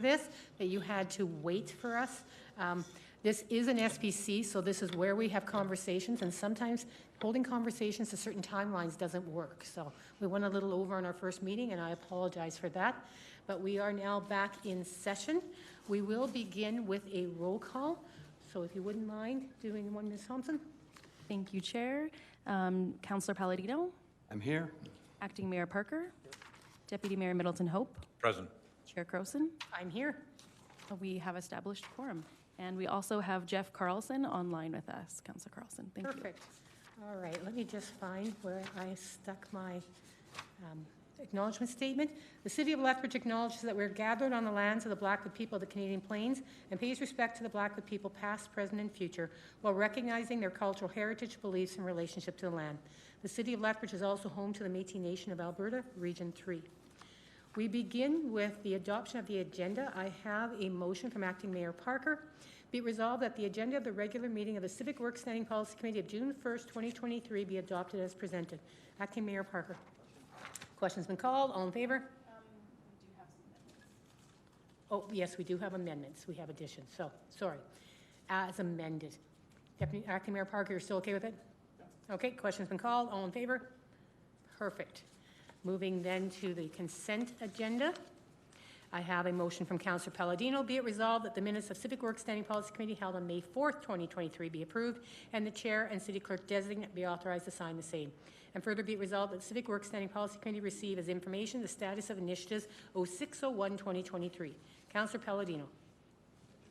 this, that you had to wait for us. This is an SPC, so this is where we have conversations, and sometimes holding conversations to certain timelines doesn't work. So we went a little over on our first meeting, and I apologize for that. But we are now back in session. We will begin with a roll call. So if you wouldn't mind doing one, Ms. Thompson. Thank you, Chair. Councillor Palladino. I'm here. Acting Mayor Parker. Deputy Mayor Middleton Hope. Present. Chair Croson. I'm here. We have established quorum. And we also have Jeff Carlson online with us. Councillor Carlson, thank you. Perfect. All right, let me just find where I stuck my acknowledgement statement. The City of Lethbridge acknowledges that we're gathered on the lands of the Blackfoot people of the Canadian Plains and pays respect to the Blackfoot people past, present, and future while recognizing their cultural heritage, beliefs, and relationship to the land. The City of Lethbridge is also home to the Métis Nation of Alberta, Region 3. We begin with the adoption of the agenda. I have a motion from Acting Mayor Parker. Be it resolved that the agenda of the regular meeting of the Civic Works Standing Policy Committee of June 1st, 2023 be adopted as presented. Acting Mayor Parker. Question's been called. All in favor? We do have some amendments. Oh, yes, we do have amendments. We have additions. So, sorry. As amended. Deputy Acting Mayor Parker, you're still okay with it? Okay, question's been called. All in favor? Perfect. Moving then to the consent agenda. I have a motion from Councillor Palladino. Be it resolved that the minutes of Civic Works Standing Policy Committee held on May 4th, 2023 be approved, and the Chair and City Clerk designate be authorized to sign the same. And further be it resolved that the Civic Works Standing Policy Committee receive as information the status of initiatives 0601-2023. Councillor Palladino.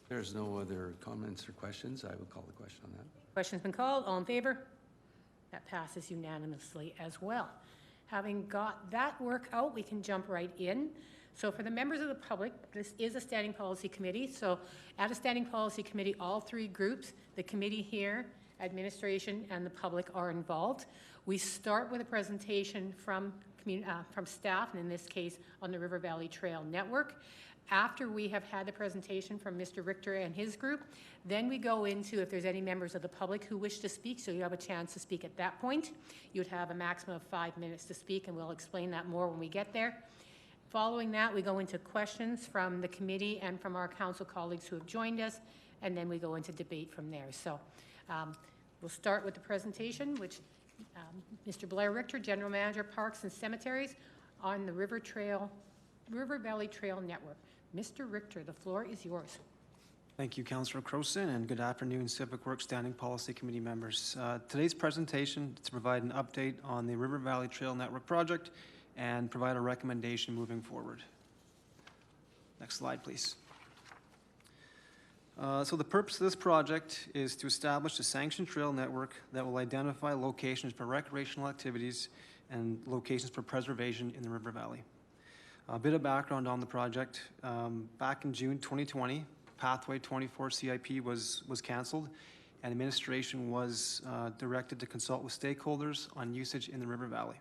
There's no other comments or questions. I will call the question on that. Question's been called. All in favor? That passes unanimously as well. Having got that work out, we can jump right in. So for the members of the public, this is a standing policy committee. So at a standing policy committee, all three groups, the committee here, administration, and the public are involved. We start with a presentation from staff, and in this case, on the River Valley Trail Network. After we have had the presentation from Mr. Richter and his group, then we go into if there's any members of the public who wish to speak, so you have a chance to speak at that point. You'd have a maximum of 5 minutes to speak, and we'll explain that more when we get there. Following that, we go into questions from the committee and from our council colleagues who have joined us, and then we go into debate from there. So we'll start with the presentation, which Mr. Blair Richter, General Manager, Parks and Cemeteries on the River Valley Trail Network. Mr. Richter, the floor is yours. Thank you, Councillor Croson, and good afternoon, Civic Works Standing Policy Committee members. Today's presentation is to provide an update on the River Valley Trail Network project and provide a recommendation moving forward. Next slide, please. So the purpose of this project is to establish a sanctioned trail network that will identify locations for recreational activities and locations for preservation in the River Valley. A bit of background on the project. Back in June 2020, Pathway 24 CIP was canceled, and administration was directed to consult with stakeholders on usage in the River Valley.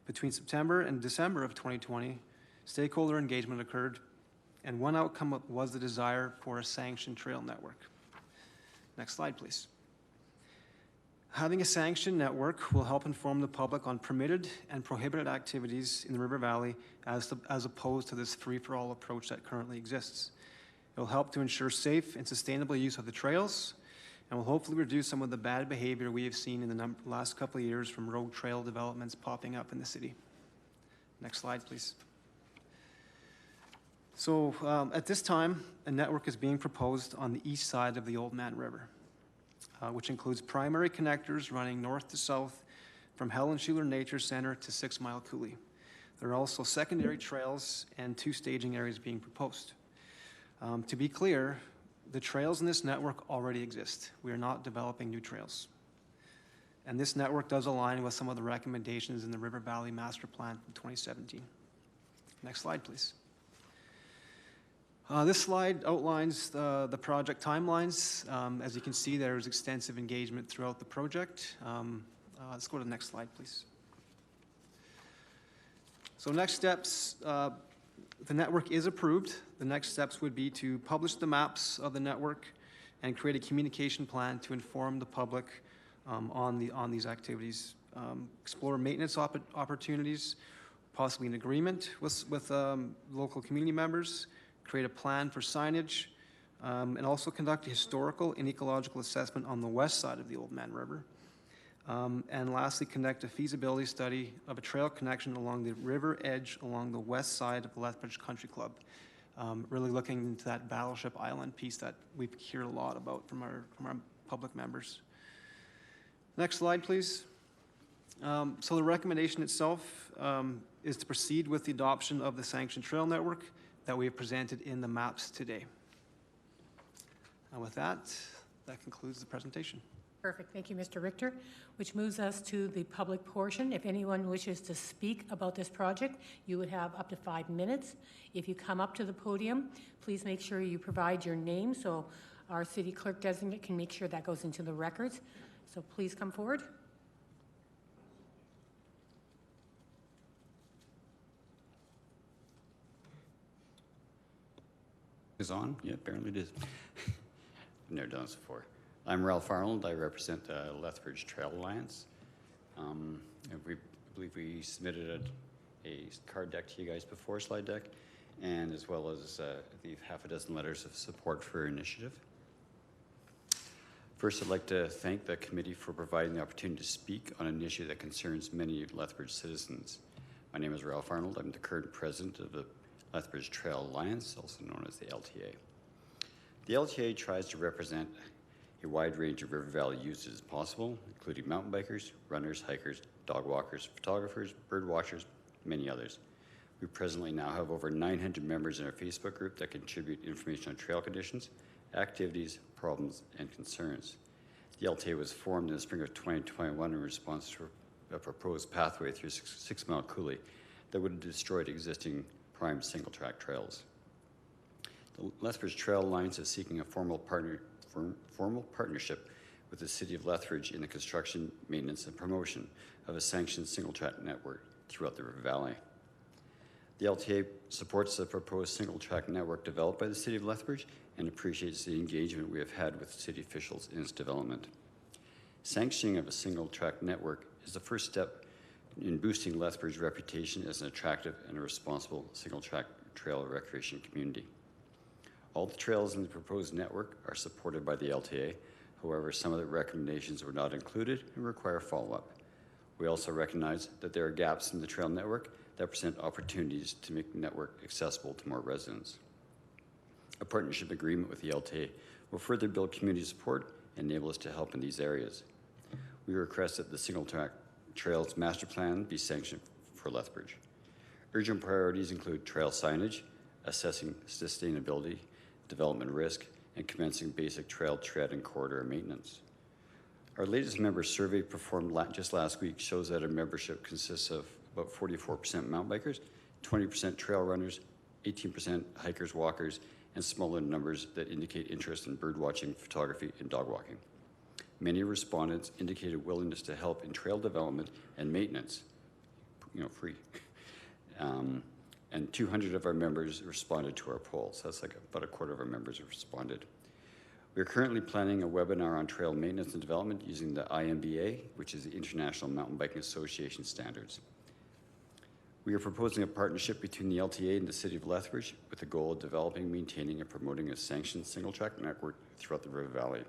Between September and December of 2020, stakeholder engagement occurred, and one outcome was the desire for a sanctioned trail network. Next slide, please. Having a sanctioned network will help inform the public on permitted and prohibited activities in the River Valley as opposed to this free-for-all approach that currently exists. It will help to ensure safe and sustainable use of the trails, and will hopefully reduce some of the bad behavior we have seen in the last couple of years from road trail developments popping up in the city. Next slide, please. So at this time, a network is being proposed on the east side of the Old Man River, which includes primary connectors running north to south from Helen Schuler Nature Center to 6 Mile Coulee. There are also secondary trails and 2 staging areas being proposed. To be clear, the trails in this network already exist. We are not developing new trails. And this network does align with some of the recommendations in the River Valley Master Plan from 2017. Next slide, please. This slide outlines the project timelines. As you can see, there is extensive engagement throughout the project. Let's go to the next slide, please. So next steps, the network is approved. The next steps would be to publish the maps of the network and create a communication plan to inform the public on these activities. Explore maintenance opportunities, possibly an agreement with local community members, create a plan for signage, and also conduct a historical and ecological assessment on the west side of the Old Man River. And lastly, conduct a feasibility study of a trail connection along the river edge along the west side of the Lethbridge Country Club. Really looking into that Battleship Island piece that we hear a lot about from our public members. Next slide, please. So the recommendation itself is to proceed with the adoption of the sanctioned trail network that we have presented in the maps today. And with that, that concludes the presentation. Perfect. Thank you, Mr. Richter, which moves us to the public portion. If anyone wishes to speak about this project, you would have up to 5 minutes. If you come up to the podium, please make sure you provide your name so our city clerk designate can make sure that goes into the records. So please come forward. Is on? Yeah, apparently it is. I've never done this before. I'm Ralph Arnold. I represent Lethbridge Trail Alliance. And I believe we submitted a card deck to you guys before, slide deck, and as well as I believe half a dozen letters of support for our initiative. First, I'd like to thank the committee for providing the opportunity to speak on an issue that concerns many Lethbridge citizens. My name is Ralph Arnold. I'm the current president of the Lethbridge Trail Alliance, also known as the LTA. The LTA tries to represent a wide range of River Valley users as possible, including mountain bikers, runners, hikers, dog walkers, photographers, bird watchers, many others. We presently now have over 900 members in our Facebook group that contribute information on trail conditions, activities, problems, and concerns. The LTA was formed in the spring of 2021 in response to a proposed pathway through Six Mile Coulee that would have destroyed existing prime single-track trails. The Lethbridge Trail Alliance is seeking a formal partnership with the City of Lethbridge in the construction, maintenance, and promotion of a sanctioned single-track network throughout the River Valley. The LTA supports the proposed single-track network developed by the City of Lethbridge and appreciates the engagement we have had with city officials in its development. Sanctioning of a single-track network is the first step in boosting Lethbridge's reputation as an attractive and a responsible single-track trail recreation community. All the trails in the proposed network are supported by the LTA. However, some of the recommendations were not included and require follow-up. We also recognize that there are gaps in the trail network that present opportunities to make the network accessible to more residents. A partnership agreement with the LTA will further build community support and enable us to help in these areas. We request that the single-track Trails Master Plan be sanctioned for Lethbridge. Urgent priorities include trail signage, assessing sustainability, development risk, and commencing basic trail tread and corridor maintenance. Our latest member survey performed just last week shows that our membership consists of about 44% mountain bikers, 20% trail runners, 18% hikers, walkers, and smaller numbers that indicate interest in bird watching, photography, and dog walking. Many respondents indicated willingness to help in trail development and maintenance, free. And 200 of our members responded to our poll, so that's like about a quarter of our members have responded. We are currently planning a webinar on trail maintenance and development using the IMBA, which is the International Mountain Biking Association standards. We are proposing a partnership between the LTA and the City of Lethbridge with the goal of developing, maintaining, and promoting a sanctioned single-track network throughout the River Valley.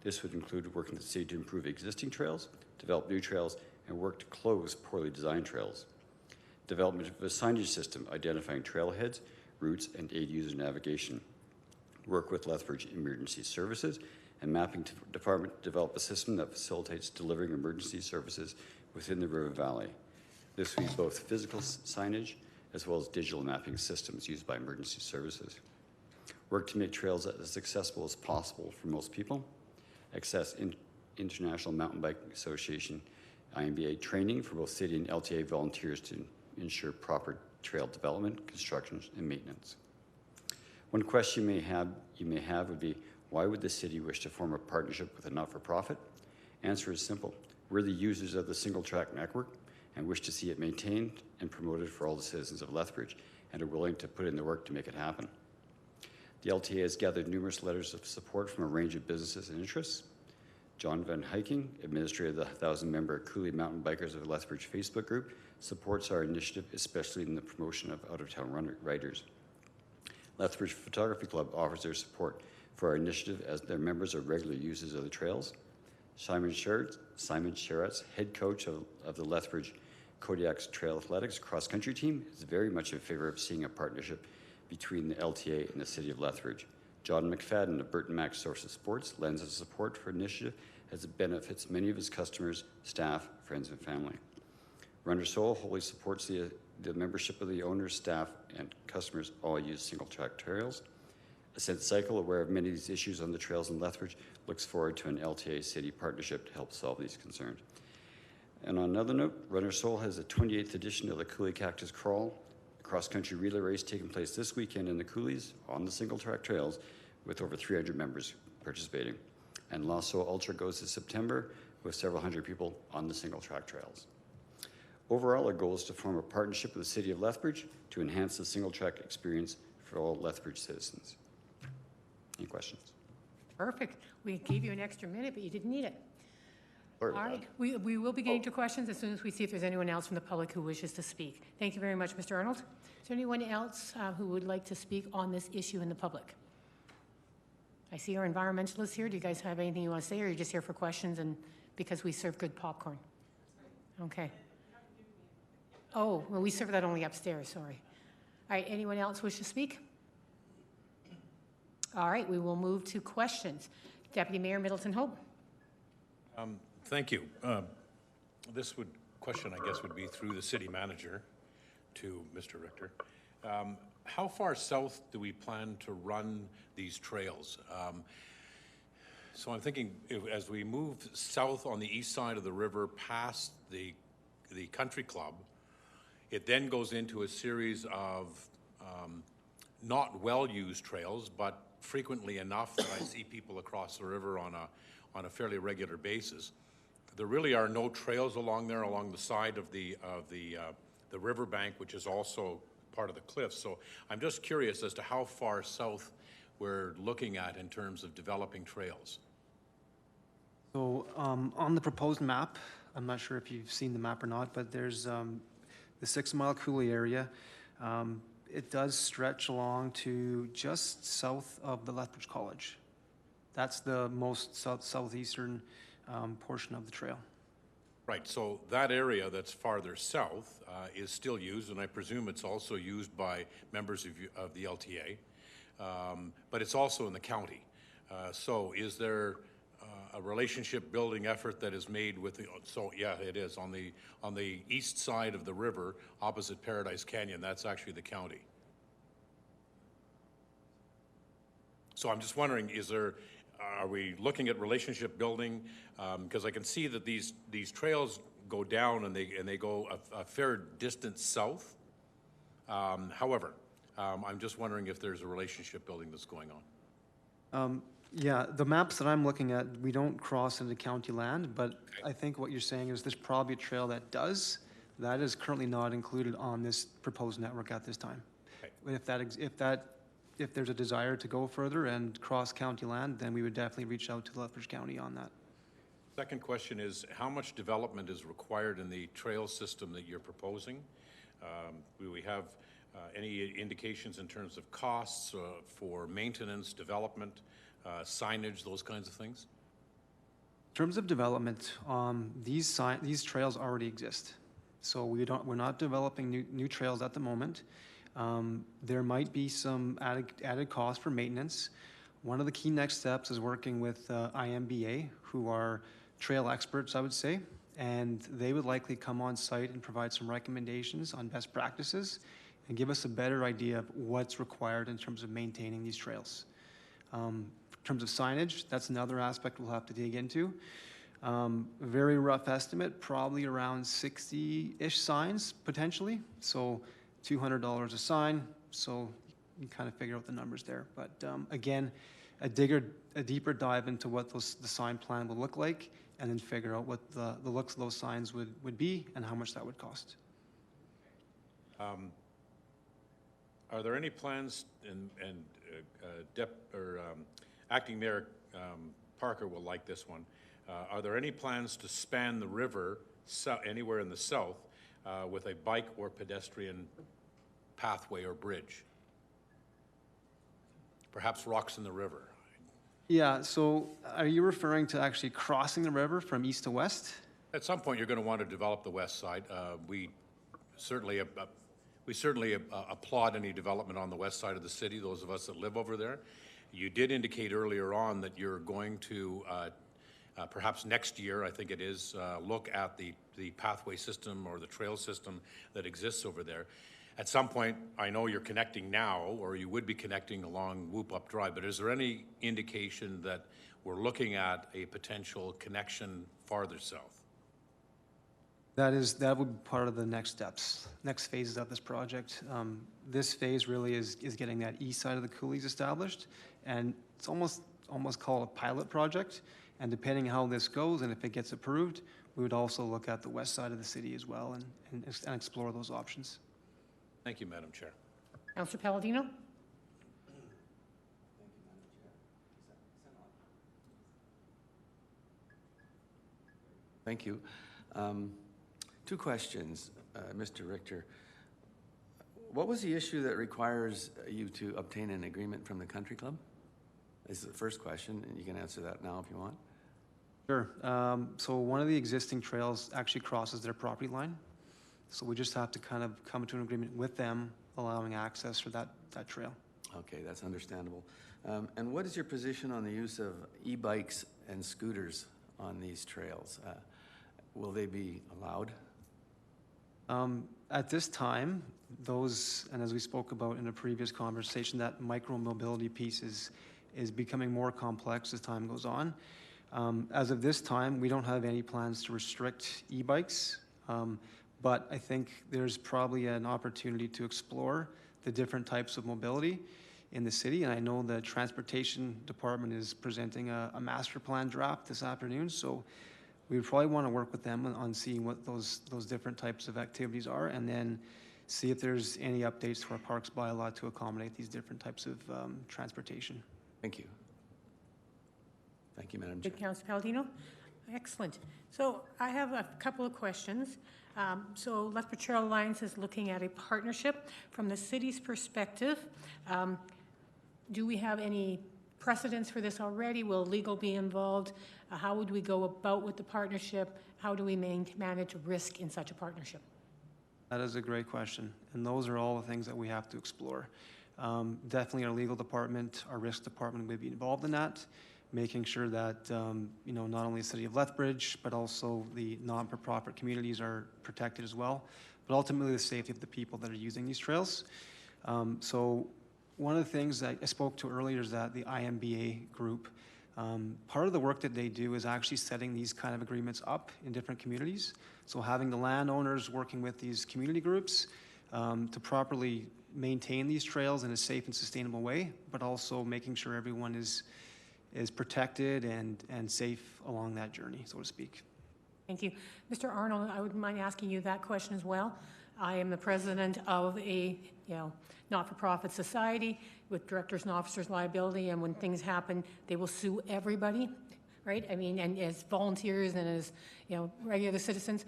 This would include working with the city to improve existing trails, develop new trails, and work to close poorly designed trails. Development of a signage system identifying trailheads, routes, and aid user navigation. Work with Lethbridge Emergency Services and Mapping Department to develop a system that facilitates delivering emergency services within the River Valley. This will be both physical signage as well as digital mapping systems used by emergency services. Work to make trails as accessible as possible for most people. Access International Mountain Bike Association, IMBA training for both city and LTA volunteers to ensure proper trail development, construction, and maintenance. One question you may have would be, why would the city wish to form a partnership with a not-for-profit? Answer is simple. We're the users of the single-track network and wish to see it maintained and promoted for all the citizens of Lethbridge and are willing to put in the work to make it happen. The LTA has gathered numerous letters of support from a range of businesses and interests. John Van Hiking, administrator of the 1,000-member Coulee Mountain Bikers of Lethbridge Facebook group, supports our initiative, especially in the promotion of out-of-town riders. Lethbridge Photography Club offers their support for our initiative as their members are regular users of the trails. Simon Sherratt's head coach of the Lethbridge Kodiak's Trail Athletics cross-country team, is very much in favor of seeing a partnership between the LTA and the City of Lethbridge. John McFadden of Burton Mac Source of Sports lends his support for initiative as it benefits many of his customers, staff, friends, and family. Runner Soul wholly supports the membership of the owners, staff, and customers all use single-track trails. Ascent Cycle, aware of many of these issues on the trails in Lethbridge, looks forward to an LTA City partnership to help solve these concerns. And on another note, Runner Soul has the 28th edition of the Coulee Cactus Crawl, a cross-country relay race taking place this weekend in the Coulees on the single-track trails with over 300 members participating. And Lasso Ultra goes this September with several hundred people on the single-track trails. Overall, our goal is to form a partnership with the City of Lethbridge to enhance the single-track experience for all Lethbridge citizens. Any questions? Perfect. We gave you an extra minute, but you didn't need it. Sorry All about right, we will be getting to questions as soon as we see if there's anyone else from the public who wishes to speak. Thank you very much, Mr. Arnold. Is there anyone else who would like to speak on this issue in the public? I see our environmentalists here. Do you guys have anything you want to say, or are you just here for questions and because we serve good popcorn? Okay. Oh, well, we serve that only upstairs, sorry. All right, anyone else wish to speak? All right, we will move to questions. Deputy Mayor Middleton Hope. Thank you. This question, I guess, would be through the city manager to Mr. Richter. How far south do we plan to run these trails? So I'm thinking as we move south on the east side of the river past the country club, it then goes into a series of not well-used trails, but frequently enough that I see people across the river on a fairly regular basis. There really are no trails along there, along the side of the riverbank, which is also part of the cliff. So I'm just curious as to how far south we're looking at in terms of developing trails. So on the proposed map, I'm not sure if you've seen the map or not, but there's the 6 Mile Coulee area. It does stretch along to just south of the Lethbridge College. That's the most southeastern portion of the trail. Right, so that area that's farther south is still used, and I presume it's also used by members of the LTA, but it's also in the county. So is there a relationship building effort that is made with the, so yeah, it is, on the east side of the river, opposite Paradise Canyon, that's actually the county. So I'm just wondering, are we looking at relationship building? Because I can see that these trails go down and they go a fair distance south. However, I'm just wondering if there's a relationship building that's going on. Yeah, the maps that I'm looking at, we don't cross into county land, but Okay. I think what you're saying is there's probably a trail that does. That is currently not included on this proposed network at this time. Okay. But if there's a desire to go further and cross county land, then we would definitely reach out to Lethbridge County on that. Second question is, how much development is required in the trail system that you're proposing? Do we have any indications in terms of costs for maintenance, development, signage, those kinds of things? In terms of development, these trails already exist. So we're not developing new trails at the moment. There might be some added cost for maintenance. One of the key next steps is working with IMBA, who are trail experts, I would say, and they would likely come on site and provide some recommendations on best practices and give us a better idea of what's required in terms of maintaining these trails. In terms of signage, that's another aspect we'll have to dig into. Very rough estimate, probably around 60-ish signs, potentially. So $200 a sign, so you kind of figure out the numbers there. But again, a deeper dive into what the sign plan will look like, and then figure out what the looks of those signs would be and how much that would cost. Are there any plans, Acting Mayor Parker will like this one, are there any plans to span the river anywhere in the south with a bike or pedestrian pathway or bridge? perhaps rocks in the river. Yeah, so are you referring to actually crossing the river from east to west? At some point, you're going to want to develop the west side. We certainly applaud any development on the west side of the city, those of us that live over there. You did indicate earlier on that you're going to, perhaps next year, I think it is, look at the pathway system or the trail system that exists over there. At some point, I know you're connecting now, or you would be connecting along Whoop Up Drive, but is there any indication that we're looking at a potential connection farther south? That would be part of the next steps, next phases of this project. This phase really is getting that east side of the coulees established, and it's almost called a pilot project. And depending how this goes, and if it gets approved, we would also look at the west side of the city as well and explore those options. Thank you, Madam Chair. Councillor Palladino? Thank you. Two questions, Mr. Richter. What was the issue that requires you to obtain an agreement from the country club? This is the first question, and you can answer that now if you want. Sure. So one of the existing trails actually crosses their property line. So we just have to kind of come to an agreement with them, allowing access for that trail. Okay, that's understandable. And what is your position on the use of e-bikes and scooters on these trails? Will they be allowed? At this time, those, and as we spoke about in a previous conversation, that micro-mobility piece is becoming more complex as time goes on. As of this time, we don't have any plans to restrict e-bikes, but I think there's probably an opportunity to explore the different types of mobility in the city. And I know the Transportation Department is presenting a master plan draft this afternoon, so we would probably want to work with them on seeing what those different types of activities are, and then see if there's any updates to our parks bylaw to accommodate these different types of transportation. Thank you. Thank you, Madam Chair. Good, Councillor Palladino. Excellent. So I have a couple of questions. So Lethbridge Trail Alliance is looking at a partnership from the city's perspective. Do we have any precedents for this already? Will legal be involved? How would we go about with the partnership? How do we manage risk in such a partnership? That is a great question, and those are all the things that we have to explore. Definitely our legal department, our risk department would be involved in that, making sure that not only the city of Lethbridge, but also the non-for-profit communities are protected as well, but ultimately the safety of the people that are using these trails. So one of the things that I spoke to earlier is that the IMBA group, part of the work that they do is actually setting these kind of agreements up in different communities. So having the landowners working with these community groups to properly maintain these trails in a safe and sustainable way, but also making sure everyone is protected and safe along that journey, so to speak. Thank you. Mr. Arnold, I wouldn't mind asking you that question as well. I am the president of a not-for-profit society with directors and officers liability, and when things happen, they will sue everybody, right? I mean, and as volunteers and as regular citizens.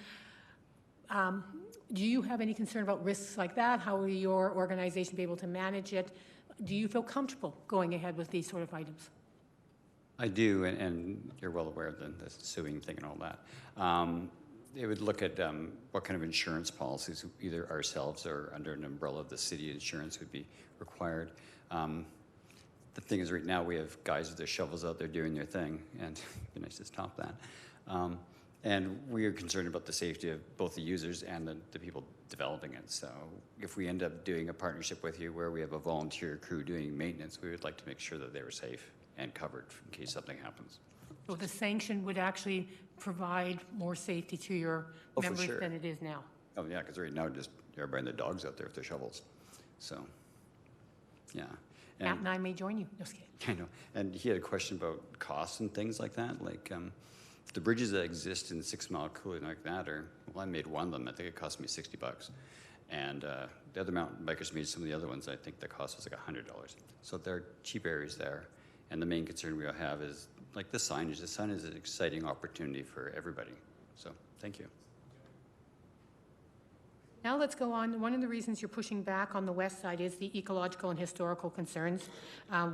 Do you have any concern about risks like that? How will your organization be able to manage it? Do you feel comfortable going ahead with these sort of items? I do, and you're well aware of the suing thing and all that. It would look at what kind of insurance policies either ourselves or under an umbrella of the city insurance would be required. The thing is, right now we have guys with their shovels out there doing their thing, and it'd be nice to stop that. And we are concerned about the safety of both the users and the people developing it. So if we end up doing a partnership with you where we have a volunteer crew doing maintenance, we would like to make sure that they were safe and covered in case something happens. So the sanction would actually provide more safety to your members than it is now? Oh, yeah, because right now just everybody and their dogs out there with their shovels. So, yeah. Matt and I may join you. Just kidding. I know. And he had a question about costs and things like that. Like the bridges that exist in the 6 Mile Coulee like that I made one of them. I think it cost me $60. And the other mountain bikers made some of the other ones. I think the cost was like $100. So there are cheap areas there. And the main concern we have is like the signage. The sign is an exciting opportunity for everybody. So thank you. Now let's go on. One of the reasons you're pushing back on the west side is the ecological and historical concerns.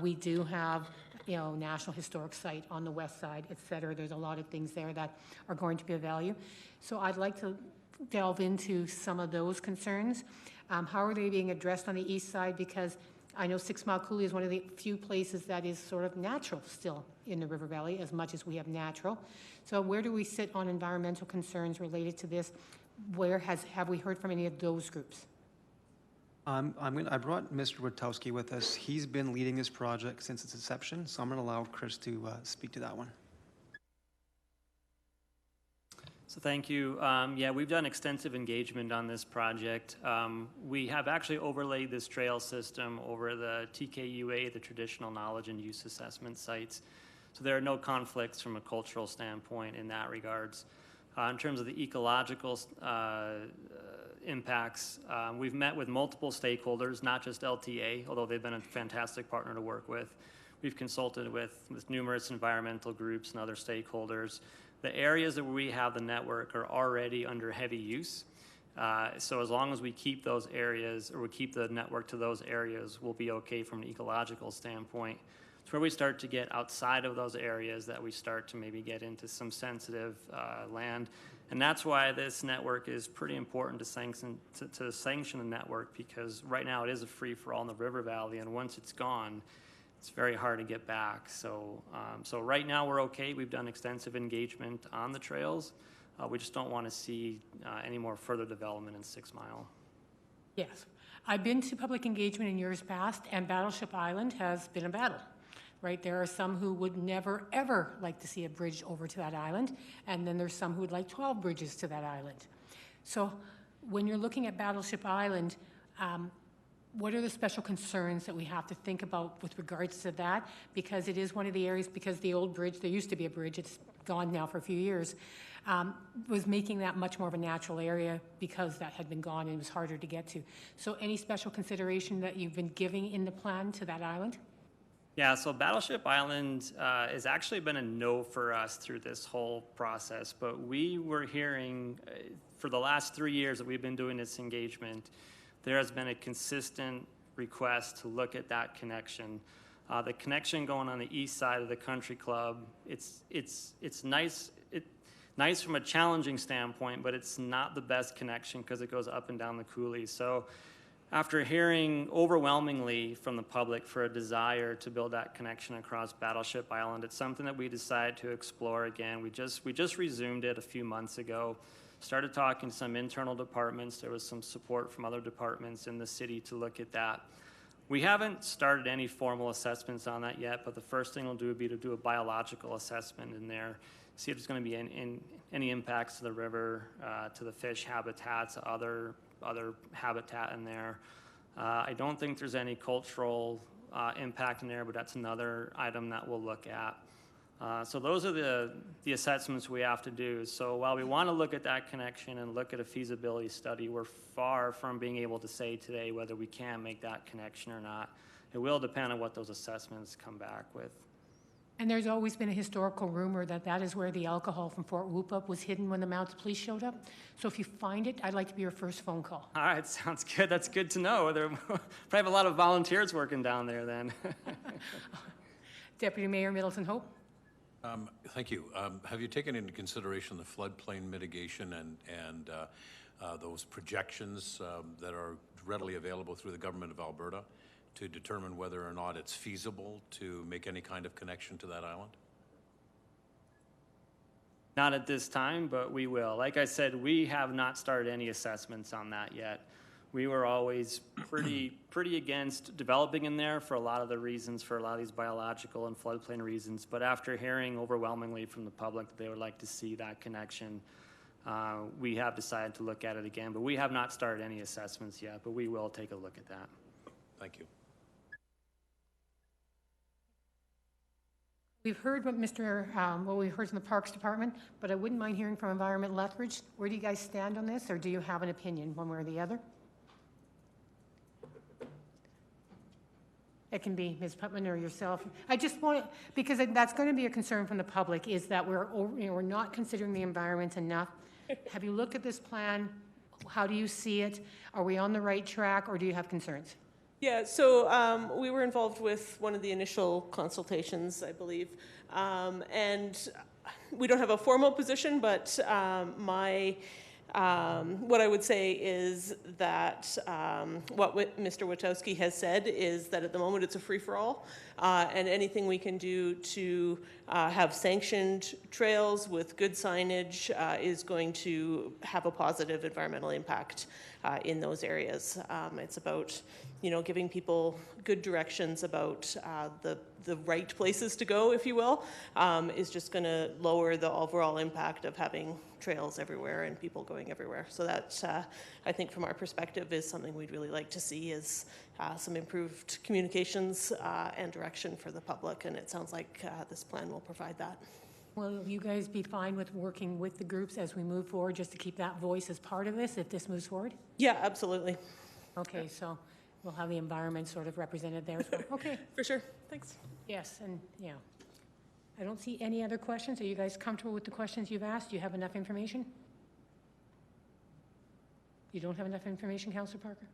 We do have, National Historic Site on the west side, et cetera. There's a lot of things there that are going to be of value. So I'd like to delve into some of those concerns. How are they being addressed on the east side? Because I know 6 Mile Coulee is one of the few places that is sort of natural still in the River Valley, as much as we have natural. So where do we sit on environmental concerns related to this? Have we heard from any of those groups? I brought Mr. Witowski with us. He's been leading this project since its inception, so I'm going to allow Chris to speak to that one. So thank you. Yeah, we've done extensive engagement on this project. We have actually overlaid this trail system over the TKUA, the Traditional Knowledge and Use Assessment sites. So there are no conflicts from a cultural standpoint in that regards. In terms of the ecological impacts, we've met with multiple stakeholders, not just LTA, although they've been a fantastic partner to work with. We've consulted with numerous environmental groups and other stakeholders. The areas that we have the network are already under heavy use. So as long as we keep those areas, or we keep the network to those areas, we'll be okay from an ecological standpoint. It's where we start to get outside of those areas that we start to maybe get into some sensitive land. And that's why this network is pretty important to sanction the network, because right now it is a free-for-all in the River Valley, and once it's gone, it's very hard to get back. So, so right now we're okay. We've done extensive engagement on the trails. We just don't want to see any more further development in 6 Mile. Yes. I've been to public engagement in years past, and Battleship Island has been a battle. Right, there are some who would never, ever like to see a bridge over to that island, and then there's some who would like 12 bridges to that island. So when you're looking at Battleship Island, what are the special concerns that we have to think about with regards to that? Because it is one of the areas, because the old bridge, there used to be a bridge, it's gone now for a few years, was making that much more of a natural area because that had been gone and it was harder to get to. So any special consideration that you've been giving in the plan to that island? Yeah, so Battleship Island has actually been a no for us through this whole process, but we were hearing for the last 3 years that we've been doing this engagement, there has been a consistent request to look at that connection. The connection going on the east side of the country club, it's nice. Nice from a challenging standpoint, but it's not the best connection because it goes up and down the coulee. So after hearing overwhelmingly from the public for a desire to build that connection across Battleship Island, it's something that we decided to explore again. We just resumed it a few months ago, started talking to some internal departments. There was some support from other departments in the city to look at that. We haven't started any formal assessments on that yet, but the first thing we'll do would be to do a biological assessment in there, see if there's going to be any impacts to the river, to the fish habitats, other habitat in there. I don't think there's any cultural impact in there, but that's another item that we'll look at. So those are the assessments we have to do. So while we want to look at that connection and look at a feasibility study, we're far from being able to say today whether we can make that connection or not. It will depend on what those assessments come back with. And there's always been a historical rumor that that is where the alcohol from Fort Whoop-Up was hidden when the mounted police showed up. So if you find it, I'd like to be your first phone call. All right, sounds good. That's good to know. There probably have a lot of volunteers working down there then. Deputy Mayor Middleton Hope. Thank you. Have you taken into consideration the floodplain mitigation and those projections that are readily available through the government of Alberta to determine whether or not it's feasible to make any kind of connection to that island? Not at this time, but we will. Like I said, we have not started any assessments on that yet. We were always pretty against developing in there for a lot of the reasons, for a lot of these biological and floodplain reasons. But after hearing overwhelmingly from the public that they would like to see that connection, we have decided to look at it again. But we have not started any assessments yet, but we will take a look at that. Thank you. We've heard what we've heard from the Parks Department, but I wouldn't mind hearing from Environment Lethbridge. Where do you guys stand on this, or do you have an opinion one way or the other? It can be Ms. Putman or yourself. I just want, because that's going to be a concern from the public, is that we're not considering the environment enough. Have you looked at this plan How do you see it? Are we on the right track, or do you have concerns? Yeah, so we were involved with one of the initial consultations, I believe. And we don't have a formal position, but what I would say is that what Mr. Witowski has said is that at the moment it's a free-for-all, and anything we can do to have sanctioned trails with good signage is going to have a positive environmental impact in those areas. It's about, you know, giving people good directions about the right places to go, if you will, is just going to lower the overall impact of having trails everywhere and people going everywhere. So that, I think from our perspective, is something we'd really like to see, is some improved communications and direction for the public, and it sounds like this plan will provide that. Will you guys be fine with working with the groups as we move forward, just to keep that voice as part of this, if this moves forward? Yeah, absolutely. Okay, so we'll have the environment sort of represented there as well. Okay, For sure. Thanks. yes, and yeah. I don't see any other questions. Are you guys comfortable with the questions you've asked? Do you have enough information? You don't have enough information, Councillor Parker?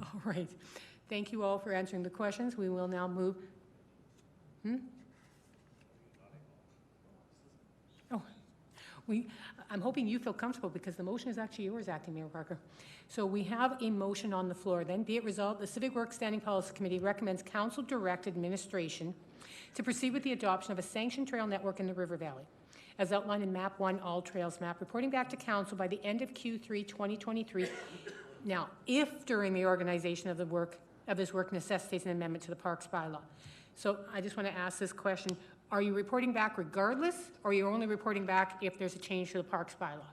All right. Thank you all for answering the questions. We will now move. Oh, I'm hoping you feel comfortable, because the motion is actually yours, Acting Mayor Parker. So we have a motion on the floor. Then be it resolved, the Civic Works Standing Policy Committee recommends Council direct administration to proceed with the adoption of a sanctioned trail network in the River Valley, as outlined in Map 1 All Trails Map, reporting back to Council by the end of Q3 2023. Now, if during the organization of this work necessitates an amendment to the Parks bylaw. So I just want to ask this question. Are you reporting back regardless, or are you only reporting back if there's a change to the Parks bylaw?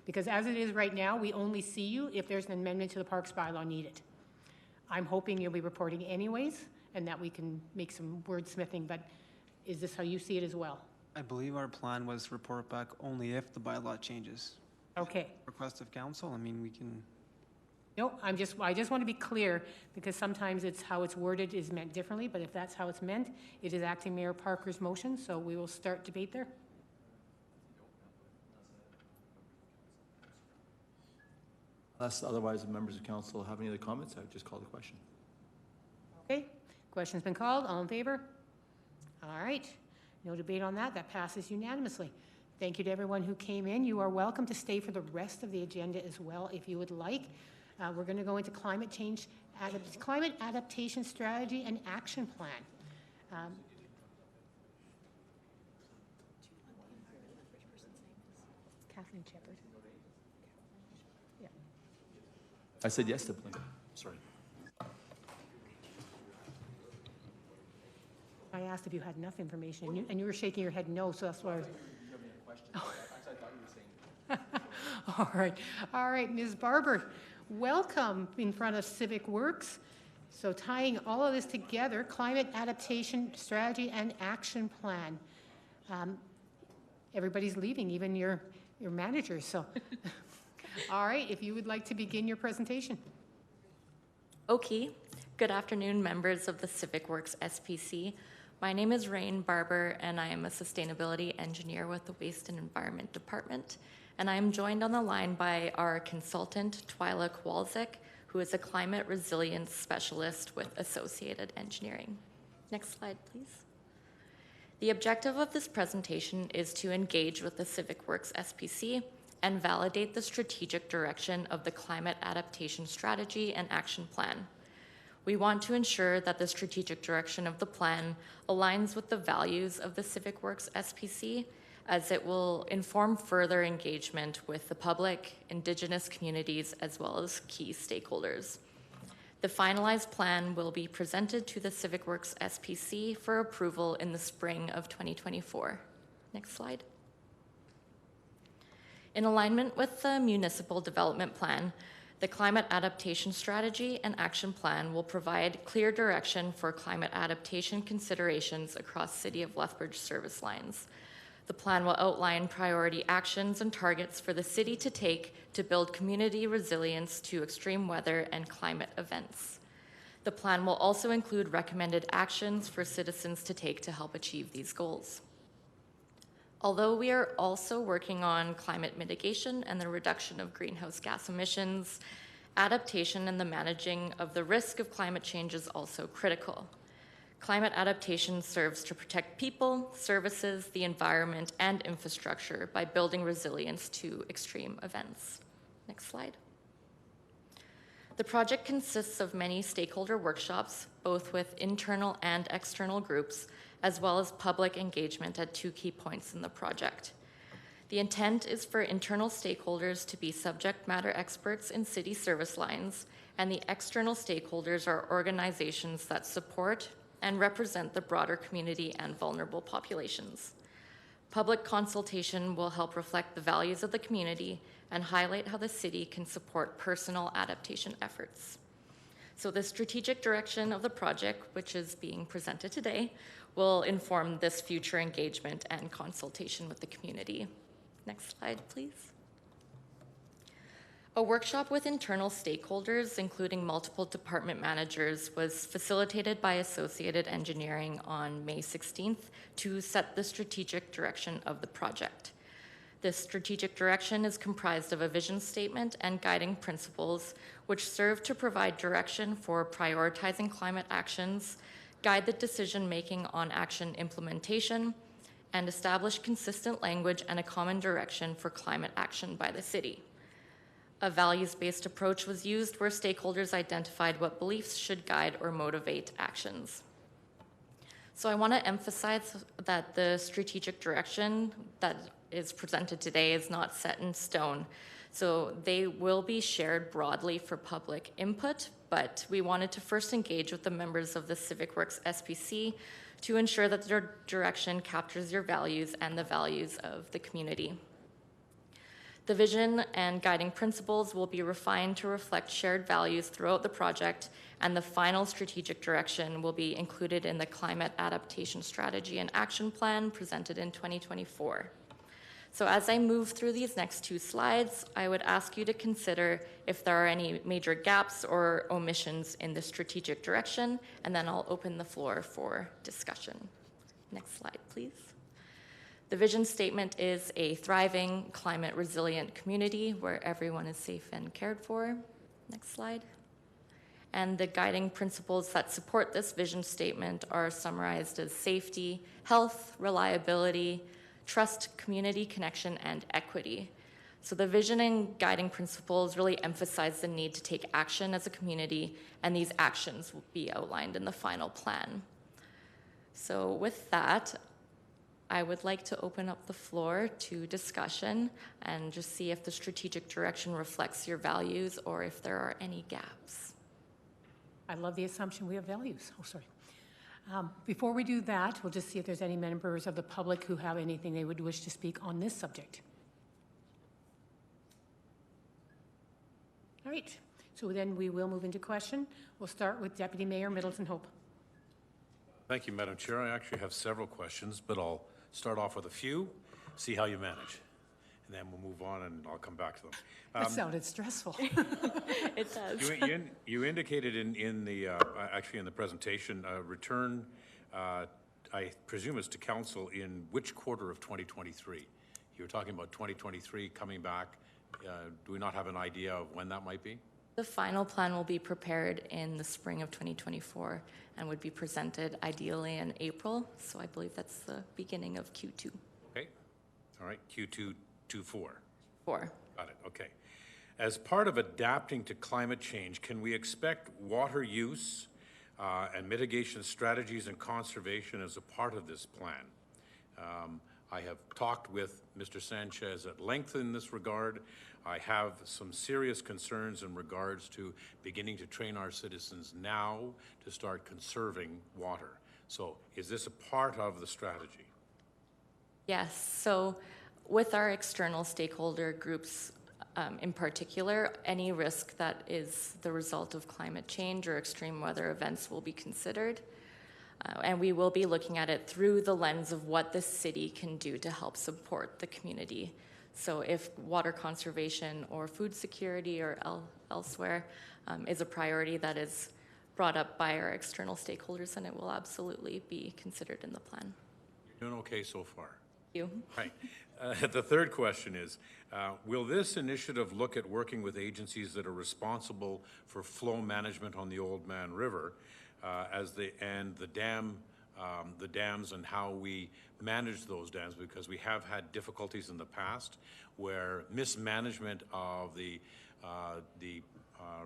Because as it is right now, we only see you if there's an amendment to the Parks bylaw needed. I'm hoping you'll be reporting anyways, and that we can make some wordsmithing, but is this how you see it as well? I believe our plan was to report back only if the bylaw changes. Okay. Request of council, I mean, we can. No, I just want to be clear, because sometimes it's how it's worded is meant differently, but if that's how it's meant, it is Acting Mayor Parker's motion, so we will start debate there. Unless otherwise the members of council have any other comments, I would just call the question. Okay, question's been called. All in favor? All right, no debate on that. That passes unanimously. Thank you to everyone who came in. You are welcome to stay for the rest of the agenda as well, if you would like. We're going to go into climate adaptation strategy and action plan. Kathleen Shepard. Yeah. I said yes to plan. Sorry. I asked if you had enough information, and you were shaking your head no, so that's why I was... All right, Ms. Barber, welcome in front of Civic Works. So tying all of this together, climate adaptation strategy and action plan. Everybody's leaving, even your manager, so. All right, if you would like to begin your presentation. Okay. Good afternoon, members of the Civic Works SPC. My name is Rain Barber, and I am a sustainability engineer with the Waste and Environment Department. And I am joined on the line by our consultant, Twyla Kowalczyk, who is a climate resilience specialist with Associated Engineering. Next slide, please. The objective of this presentation is to engage with the Civic Works SPC and validate the strategic direction of the climate adaptation strategy and action plan. We want to ensure that the strategic direction of the plan aligns with the values of the Civic Works SPC, as it will inform further engagement with the public, Indigenous communities, as well as key stakeholders. The finalized plan will be presented to the Civic Works SPC for approval in the spring of 2024. Next slide. In alignment with the Municipal Development Plan, the Climate Adaptation Strategy and Action Plan will provide clear direction for climate adaptation considerations across City of Lethbridge service lines. The plan will outline priority actions and targets for the city to take to build community resilience to extreme weather and climate events. The plan will also include recommended actions for citizens to take to help achieve these goals. Although we are also working on climate mitigation and the reduction of greenhouse gas emissions, adaptation and the managing of the risk of climate change is also critical. Climate adaptation serves to protect people, services, the environment, and infrastructure by building resilience to extreme events. Next slide. The project consists of many stakeholder workshops, both with internal and external groups, as well as public engagement at 2 key points in the project. The intent is for internal stakeholders to be subject matter experts in city service lines, and the external stakeholders are organizations that support and represent the broader community and vulnerable populations. Public consultation will help reflect the values of the community and highlight how the city can support personal adaptation efforts. So the strategic direction of the project, which is being presented today, will inform this future engagement and consultation with the community. Next slide, please. A workshop with internal stakeholders, including multiple department managers, was facilitated by Associated Engineering on May 16th to set the strategic direction of the project. This strategic direction is comprised of a vision statement and guiding principles, which serve to provide direction for prioritizing climate actions, guide the decision-making on action implementation, and establish consistent language and a common direction for climate action by the city. A values-based approach was used where stakeholders identified what beliefs should guide or motivate actions. So I want to emphasize that the strategic direction that is presented today is not set in stone. So they will be shared broadly for public input, but we wanted to first engage with the members of the Civic Works SPC to ensure that their direction captures your values and the values of the community. The vision and guiding principles will be refined to reflect shared values throughout the project, and the final strategic direction will be included in the Climate Adaptation Strategy and Action Plan presented in 2024. So as I move through these next 2 slides, I would ask you to consider if there are any major gaps or omissions in the strategic direction, and then I'll open the floor for discussion. Next slide, please. The vision statement is a thriving, climate-resilient community where everyone is safe and cared for. Next slide. And the guiding principles that support this vision statement are summarized as safety, health, reliability, trust, community connection, and equity. So the vision and guiding principles really emphasize the need to take action as a community, and these actions will be outlined in the final plan. So with that, I would like to open up the floor to discussion and just see if the strategic direction reflects your values or if there are any gaps. I love the assumption we have values. Oh, sorry. Before we do that, we'll just see if there's any members of the public who have anything they would wish to speak on this subject. All right, so then we will move into question. We'll start with Deputy Mayor Middleton Hope. Thank you, Madam Chair. I actually have several questions, but I'll start off with a few, see how you manage. And then we'll move on and I'll come back to them. That sounded stressful. It does. You indicated in the, actually in the presentation, return, I presume it's to council in which quarter of 2023? You were talking about 2023 coming back. Do we not have an idea of when that might be? The final plan will be prepared in the spring of 2024 and would be presented ideally in April. So I believe that's the beginning of Q2. Okay. All right. Q2, 24. 4. Got it. Okay. As part of adapting to climate change, can we expect water use and mitigation strategies and conservation as a part of this plan? I have talked with Mr. Sanchez at length in this regard. I have some serious concerns in regards to beginning to train our citizens now to start conserving water. So is this a part of the strategy? Yes. So with our external stakeholder groups in particular, any risk that is the result of climate change or extreme weather events will be considered. And we will be looking at it through the lens of what the city can do to help support the community. So if water conservation or food security or elsewhere is a priority that is brought up by our external stakeholders, then it will absolutely be considered in the plan. You're doing okay so far. you. Right. The third question is, will this initiative look at working with agencies that are responsible for flow management on the Old Man River and the dams and how we manage those dams? Because we have had difficulties in the past where mismanagement of the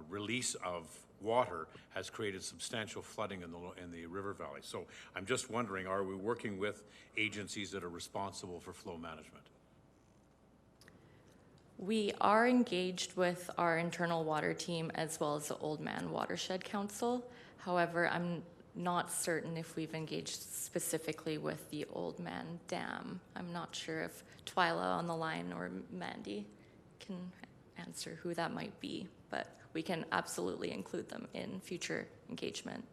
release of water has created substantial flooding in the river valley. So I'm just wondering, are we working with agencies that are responsible for flow management? We are engaged with our internal water team as well as the Old Man Watershed Council. However, I'm not certain if we've engaged specifically with the Old Man Dam. I'm not sure if Twyla on the line or Mandy can answer who that might be, but we can absolutely include them in future engagement.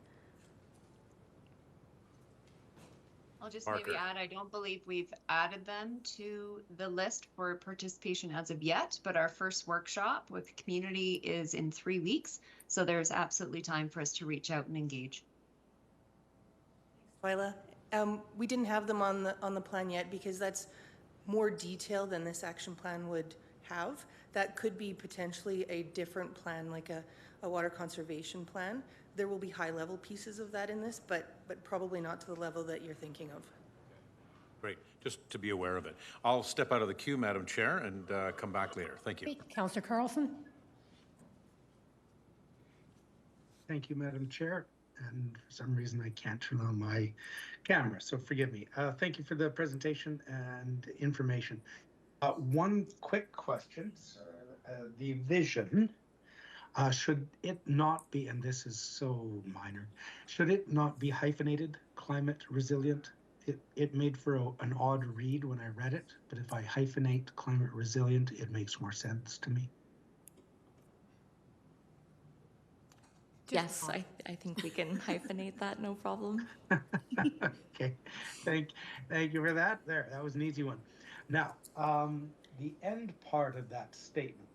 I'll just Marker. maybe add, I don't believe we've added them to the list for participation as of yet, but our first workshop with the community is in 3 weeks. So there's absolutely time for us to reach out and engage. Twyla, we didn't have them on the plan yet because that's more detail than this action plan would have. That could be potentially a different plan, like a water conservation plan. There will be high-level pieces of that in this, but probably not to the level that you're thinking of. Great, just to be aware of it. I'll step out of the queue, Madam Chair, and come back later. Thank you. Councillor Carlson? Thank you, Madam Chair. And for some reason, I can't turn on my camera, so forgive me. Thank you for the presentation and information. One quick question, the vision, should it not be, and this is so minor, should it not be hyphenated, climate resilient? It made for an odd read when I read it, but if I hyphenate climate resilient, it makes more sense to me. Yes, I think we can hyphenate that, no problem. Okay, thank you for that. There, that was an easy one. Now, the end part of that statement,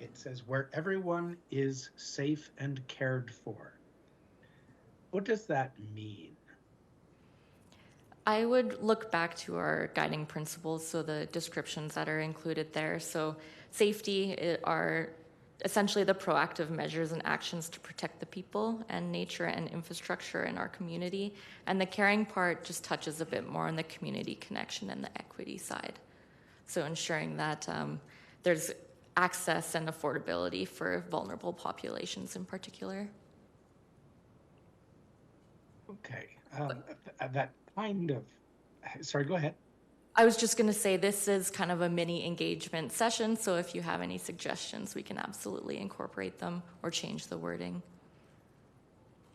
it says where everyone is safe and cared for. What does that mean? I would look back to our guiding principles, so the descriptions that are included there. So safety are essentially the proactive measures and actions to protect the people and nature and infrastructure in our community. And the caring part just touches a bit more on the community connection and the equity side. So ensuring that there's access and affordability for vulnerable populations in particular. Okay, that kind of, sorry, go ahead. I was just going to say this is kind of a mini engagement session, so if you have any suggestions, we can absolutely incorporate them or change the wording.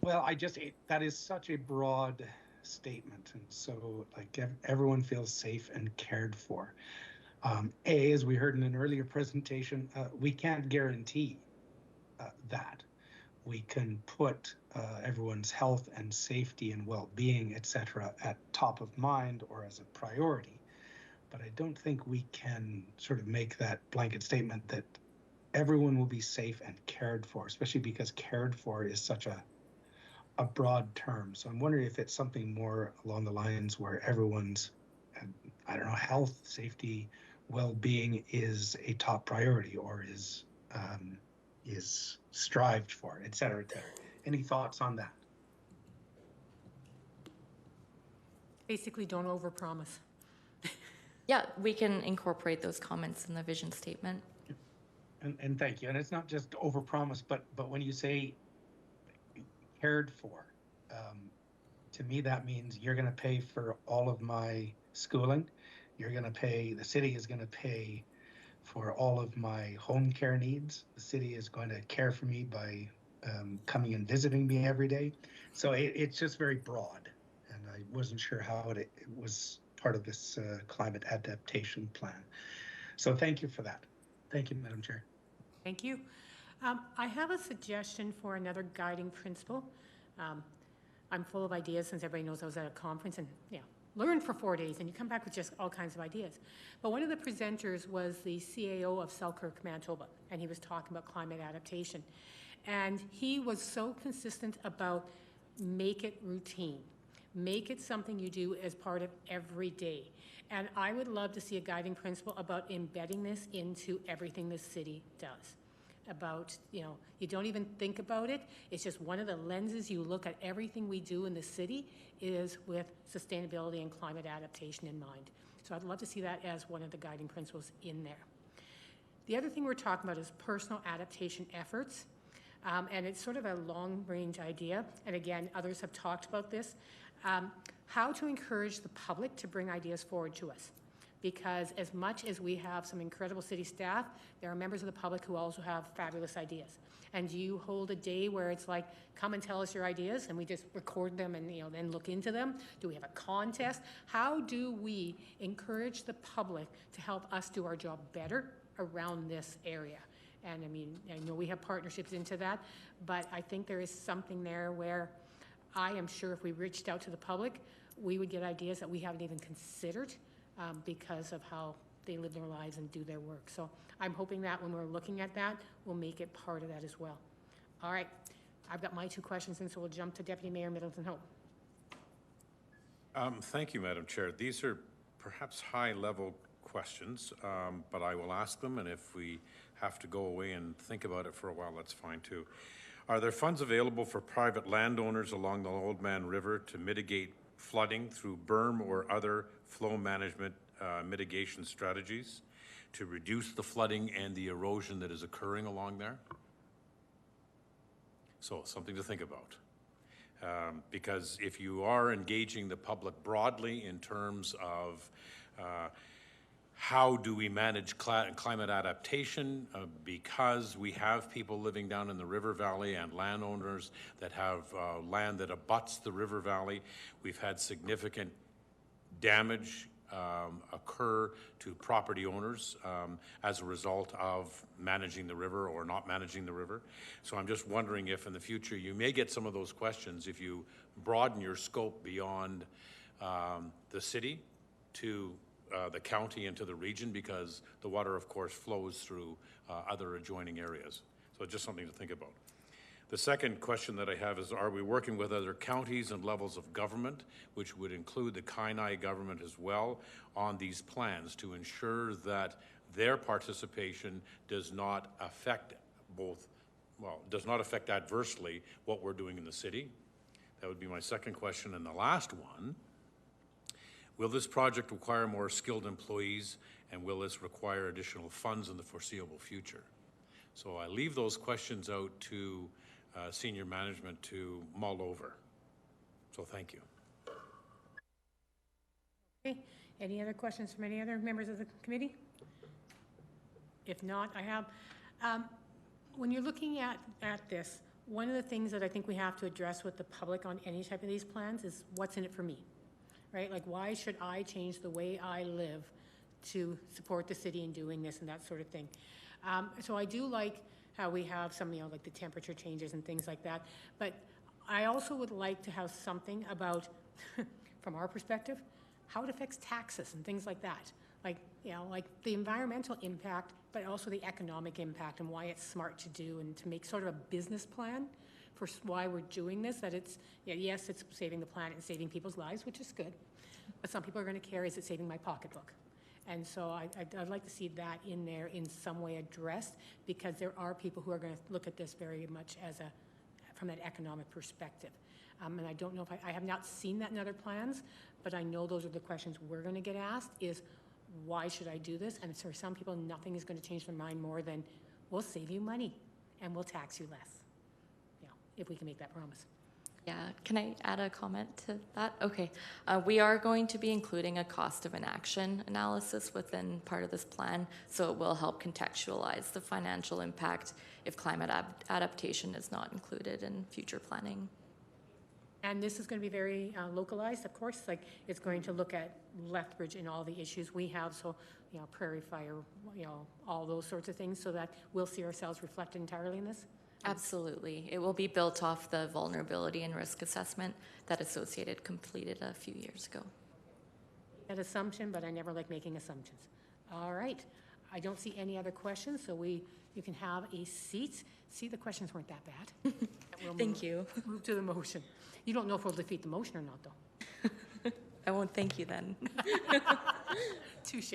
Well, that is such a broad statement, and so like everyone feels safe and cared for. As we heard in an earlier presentation, we can't guarantee that. We can put everyone's health and safety and well-being, etc., at top of mind or as a priority. But I don't think we can sort of make that blanket statement that everyone will be safe and cared for, especially because cared for is such a broad term. So I'm wondering if it's something more along the lines where everyone's, I don't know, health, safety, well-being is a top priority or is strived for, et cetera, et cetera. Any thoughts on that? Basically, don't overpromise. Yeah, we can incorporate those comments in the vision statement. And thank you. And it's not just overpromise, but when you say cared for, to me that means you're going to pay for all of my schooling. You're going to pay, the city is going to pay for all of my home care needs. The city is going to care for me by coming and visiting me every day. So it's just very broad. And I wasn't sure how it was part of this climate adaptation plan. So thank you for that. Thank you, Madam Chair. Thank you. I have a suggestion for another guiding principle. I'm full of ideas since everybody knows I was at a conference and learned for 4 days and you come back with just all kinds of ideas. But one of the presenters was the CAO of Selkirk, Manitoba, and he was talking about climate adaptation. And he was so consistent about make it routine. Make it something you do as part of every day. And I would love to see a guiding principle about embedding this into everything the city does. About, you know, you don't even think about it. It's just one of the lenses you look at everything we do in the city is with sustainability and climate adaptation in mind. So I'd love to see that as one of the guiding principles in there. The other thing we're talking about is personal adaptation efforts. And it's sort of a long-range idea. And again, others have talked about this. How to encourage the public to bring ideas forward to us. Because as much as we have some incredible city staff, there are members of the public who also have fabulous ideas. And do you hold a day where it's like, come and tell us your ideas, and we just record them and, you know, then look into them? Do we have a contest? How do we encourage the public to help us do our job better around this area? And I mean, I know we have partnerships into that, but I think there is something there where I am sure if we reached out to the public, we would get ideas that we haven't even considered because of how they live their lives and do their work. So I'm hoping that when we're looking at that, we'll make it part of that as well. All right, I've got my 2 questions, and so we'll jump to Deputy Mayor Middleton Hope. Thank you, Madam Chair. These are perhaps high-level questions, but I will ask them, and if we have to go away and think about it for a while, that's fine too. Are there funds available for private landowners along the Old Man River to mitigate flooding through berm or other flow management mitigation strategies to reduce the flooding and the erosion that is occurring along there? So something to think about. Because if you are engaging the public broadly in terms of how do we manage climate adaptation, because we have people living down in the river valley and landowners that have land that abuts the river valley. We've had significant damage occur to property owners as a result of managing the river or not managing the river. So I'm just wondering if in the future you may get some of those questions if you broaden your scope beyond the city to the county and to the region, because the water, of course, flows through other adjoining areas. So just something to think about. The second question that I have is, are we working with other counties and levels of government, which would include the Kainai government as well, on these plans to ensure that their participation does not affect does not affect adversely what we're doing in the city? That would be my second question. And the last one, will this project require more skilled employees, and will this require additional funds in the foreseeable future? So I leave those questions out to senior management to mull over. So thank you. Okay, any other questions from any other members of the committee? If not, I have. When you're looking at this, one of the things that I think we have to address with the public on any type of these plans is what's in it for me, right? Like, why should I change the way I live to support the city in doing this and that sort of thing? So I do like how we have some, like the temperature changes and things like that. But I also would like to have something about, from our perspective, how it affects taxes and things like that. Like, like the environmental impact, but also the economic impact and why it's smart to do, and to make sort of a business plan for why we're doing this, that it's, yes, it's saving the planet and saving people's lives, which is good. But some people are going to care, is it saving my pocketbook? And so I'd like to see that in there in some way addressed, because there are people who are going to look at this very much as from that economic perspective. And I don't know if I have not seen that in other plans, but I know those are the questions we're going to get asked is, why should I do this? And for some people, nothing is going to change their mind more than, we'll save you money and we'll tax you less, if we can make that promise. Yeah, can I add a comment to that? Okay, we are going to be including a cost of inaction analysis within part of this plan, so it will help contextualize the financial impact if climate adaptation is not included in future planning. And this is going to be very localized, of course. Like, it's going to look at Lethbridge and all the issues we have, so, prairie fire, all those sorts of things, so that we'll see ourselves reflected entirely in this. Absolutely. It will be built off the vulnerability and risk assessment that Associated completed a few years ago. That assumption, but I never like making assumptions. All right. I don't see any other questions, so you can have a seat. See, the questions weren't that bad. Thank you. Move to the motion. You don't know if we'll defeat the motion or not, though. I won't thank you then. Touche.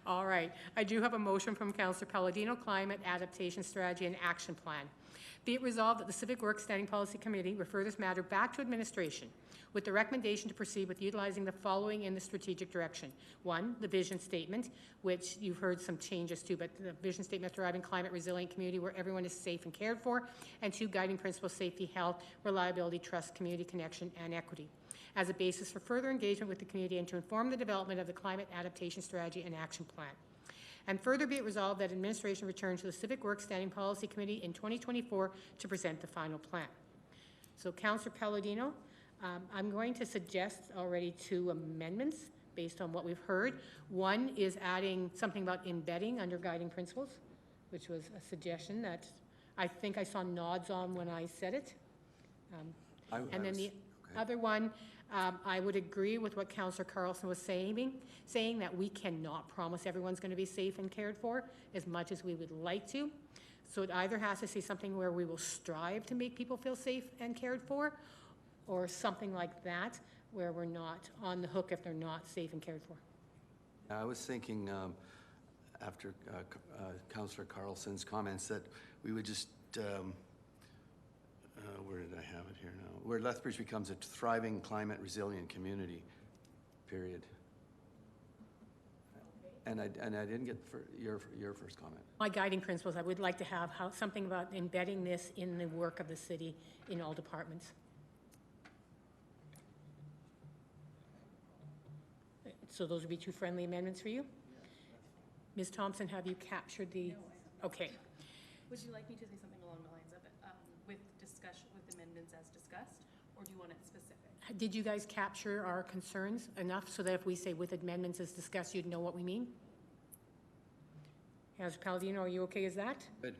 All right. I do have a motion from Councillor Palladino, Climate Adaptation Strategy and Action Plan. Be it resolved that the Civic Works Standing Policy Committee refer this matter back to administration with the recommendation to proceed with utilizing the following in the strategic direction. 1, the vision statement, which you've heard some changes to, but the vision statement deriving climate resilient community where everyone is safe and cared for. And 2, guiding principles, safety, health, reliability, trust, community connection, and equity, as a basis for further engagement with the community and to inform the development of the Climate Adaptation Strategy and Action Plan. And further be it resolved that administration return to the Civic Works Standing Policy Committee in 2024 to present the final plan. So, Councillor Palladino, I'm going to suggest already 2 amendments based on what we've heard. 1 is adding something about embedding under guiding principles, which was a suggestion that I think I saw nods on when I said it. And then the other one, I would agree with what Councillor Carlson was saying that we cannot promise everyone's going to be safe and cared for as much as we would like to. So it either has to say something where we will strive to make people feel safe and cared for, or something like that where we're not on the hook if they're not safe and cared for. I was thinking after Councillor Carlson's comments that we would just, where did I have it here now? Where Lethbridge becomes a thriving climate resilient community, period. And I didn't get your first comment. My guiding principles, I would like to have something about embedding this in the work of the city in all departments. So those would be 2 friendly amendments for you? Ms. Thompson, have you captured the? Okay. Would you like me to say something along the lines of with discussion, with amendments as discussed, or do you want it specific? Did you guys capture our concerns enough so that if we say with amendments as discussed, you'd know what we mean? Councillor Palladino, are you okay as that? Good.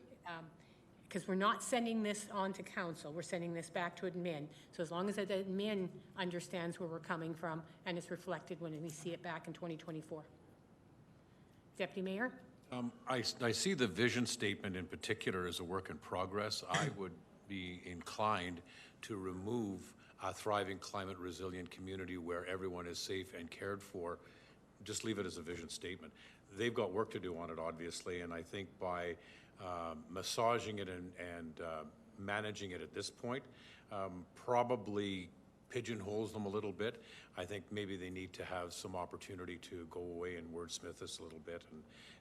Because we're not sending this on to council, we're sending this back to admin. So as long as the admin understands where we're coming from and it's reflected when we see it back in 2024. Deputy Mayor? I see the vision statement in particular as a work in progress. I would be inclined to remove a thriving climate resilient community where everyone is safe and cared for. Just leave it as a vision statement. They've got work to do on it, obviously, and I think by massaging it and managing it at this point probably pigeonholes them a little bit. I think maybe they need to have some opportunity to go away and wordsmith this a little bit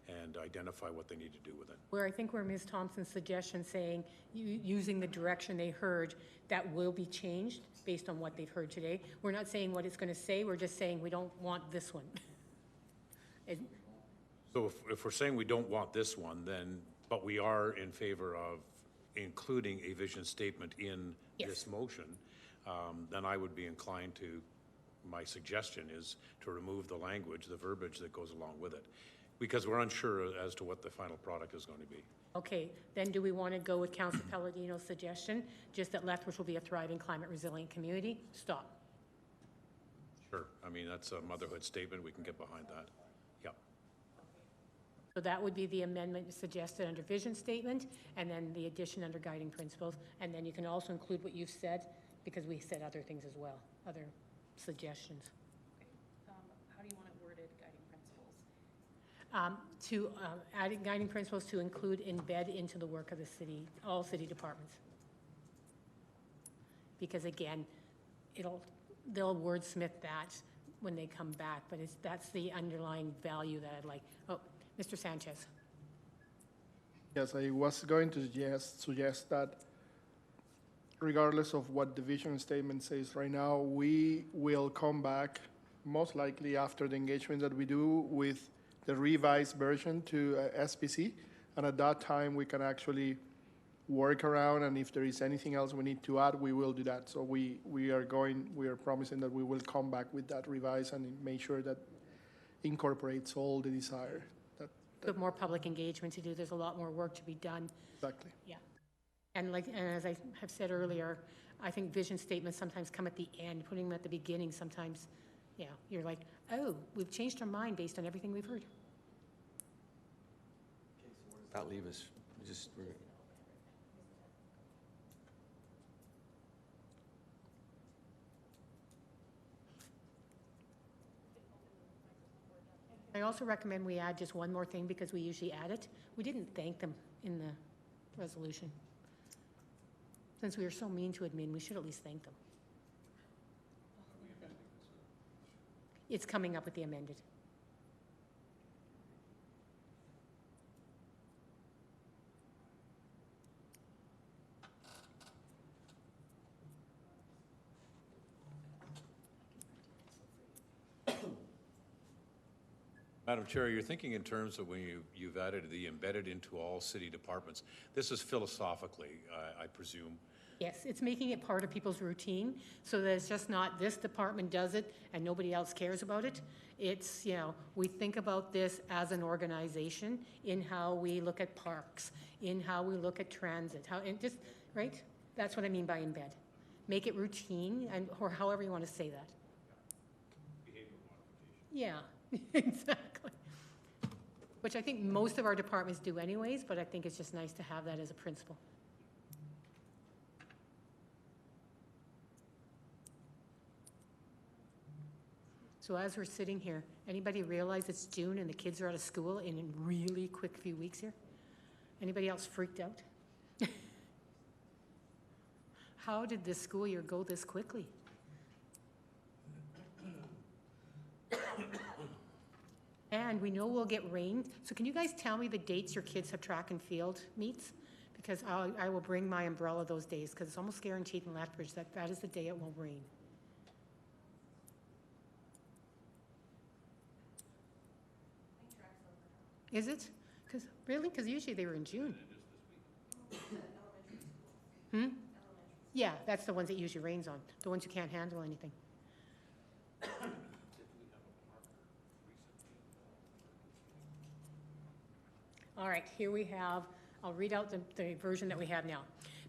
and identify what they need to do with it. Where Ms. Thompson's suggestion saying using the direction they heard, that will be changed based on what they've heard today. We're not saying what it's going to say, we're just saying we don't want this one. So if we're saying we don't want this one, then, but we are in favor of including a vision statement in this motion, then I would be inclined to, my suggestion is to remove the language, the verbiage that goes along with it, because we're unsure as to what the final product is going to be. Okay, then do we want to go with Councillor Palladino's suggestion, just that Lethbridge will be a thriving climate resilient community? Stop. Sure. I mean, that's a motherhood statement. We can get behind that. Yeah. So that would be the amendment suggested under vision statement, and then the addition under guiding principles. And then you can also include what you've said, because we said other things as well, other suggestions. Okay. How do you want it worded, guiding principles? Adding guiding principles to include embed into the work of the city, all city departments. Because again, they'll wordsmith that when they come back, but that's the underlying value that I'd like. Oh, Mr. Sanchez. Yes, I was going to suggest that regardless of what the vision statement says right now, we will come back most likely after the engagement that we do with the revised version to SPC, and at that time we can actually work around, and if there is anything else we need to add, we will do that. So we are promising that we will come back with that revise and make sure that incorporates all the desire. With more public engagement to do, there's a lot more work to be done. Exactly. Yeah. And as I have said earlier, I think vision statements sometimes come at the end. Putting them at the beginning sometimes, yeah, you're like, oh, we've changed our mind based on everything we've heard. Okay, so where does that leave us? I also recommend we add just one more thing because we usually add it. We didn't thank them in the resolution. Since we were so mean to admin, we should at least thank them. It's coming up with the amended. Madam Chair, you're thinking in terms of when you've added the embedded into all city departments. This is philosophically, I presume. Yes, it's making it part of people's routine so that it's just not this department does it and nobody else cares about it. It's, you know, we think about this as an organization in how we look at parks, in how we look at transit, how, and just, right? That's what I mean by embed. Make it routine, and or however you want to say that. Yeah, exactly. Which I think most of our departments do anyways, but I think it's just nice to have that as a principle. So as we're sitting here, anybody realize it's June and the kids are out of school in a really quick few weeks here? Anybody else freaked out? How did this school year go this quickly? And we know we'll get rain. So can you guys tell me the dates your kids have track and field meets? Because I will bring my umbrella those days because it's almost guaranteed in Lethbridge that that is the day it will rain. Is it? Because really? Because usually they were in June. Yeah, that's the ones it usually rains on. The ones who can't handle anything. All right, here we have, I'll read out the version that we have now.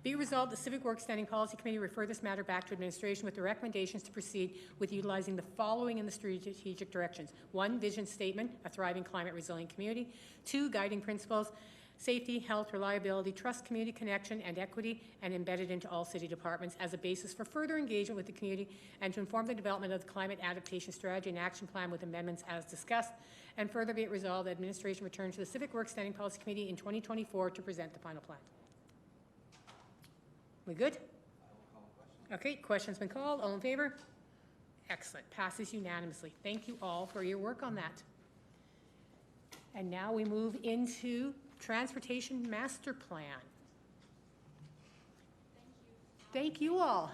Be resolved, the Civic Works Standing Policy Committee refer this matter back to administration with the recommendations to proceed with utilizing the following in the strategic directions. 1, vision statement, a thriving climate resilient community. 2, guiding principles, safety, health, reliability, trust, community connection, and equity, and embedded into all city departments as a basis for further engagement with the community and to inform the development of the climate adaptation strategy and action plan with amendments as discussed. And further be it resolved that administration return to the Civic Works Standing Policy Committee in 2024 to present the final plan. We good? Okay, question's been called. All in favor? Excellent. Passes unanimously. Thank you all for your work on that. And now we move into Transportation Master Plan. Thank you all.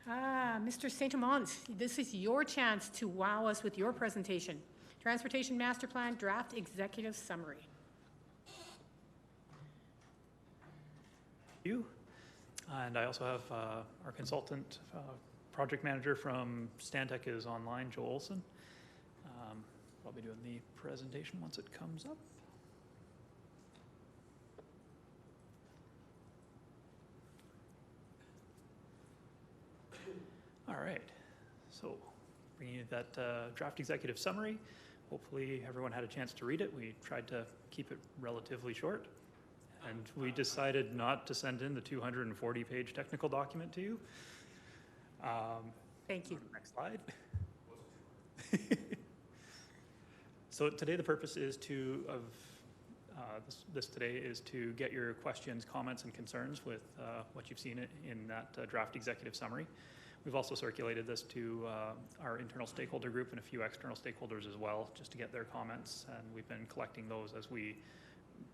Mr. Saint-Amant, this is your chance to wow us with your presentation. Transportation Master Plan Draft Executive Summary. You. And I also have our consultant, project manager from Stantec is online, Joe Olson. I'll be doing the presentation once it comes up. All right, so bringing you that draft executive summary. Hopefully everyone had a chance to read it. We tried to keep it relatively short. And we decided not to send in the 240-page technical document to you. Thank you. Next slide. So today the purpose is to, this today is to get your questions, comments, and concerns with what you've seen in that draft executive summary. We've also circulated this to our internal stakeholder group and a few external stakeholders as well, just to get their comments. And we've been collecting those as we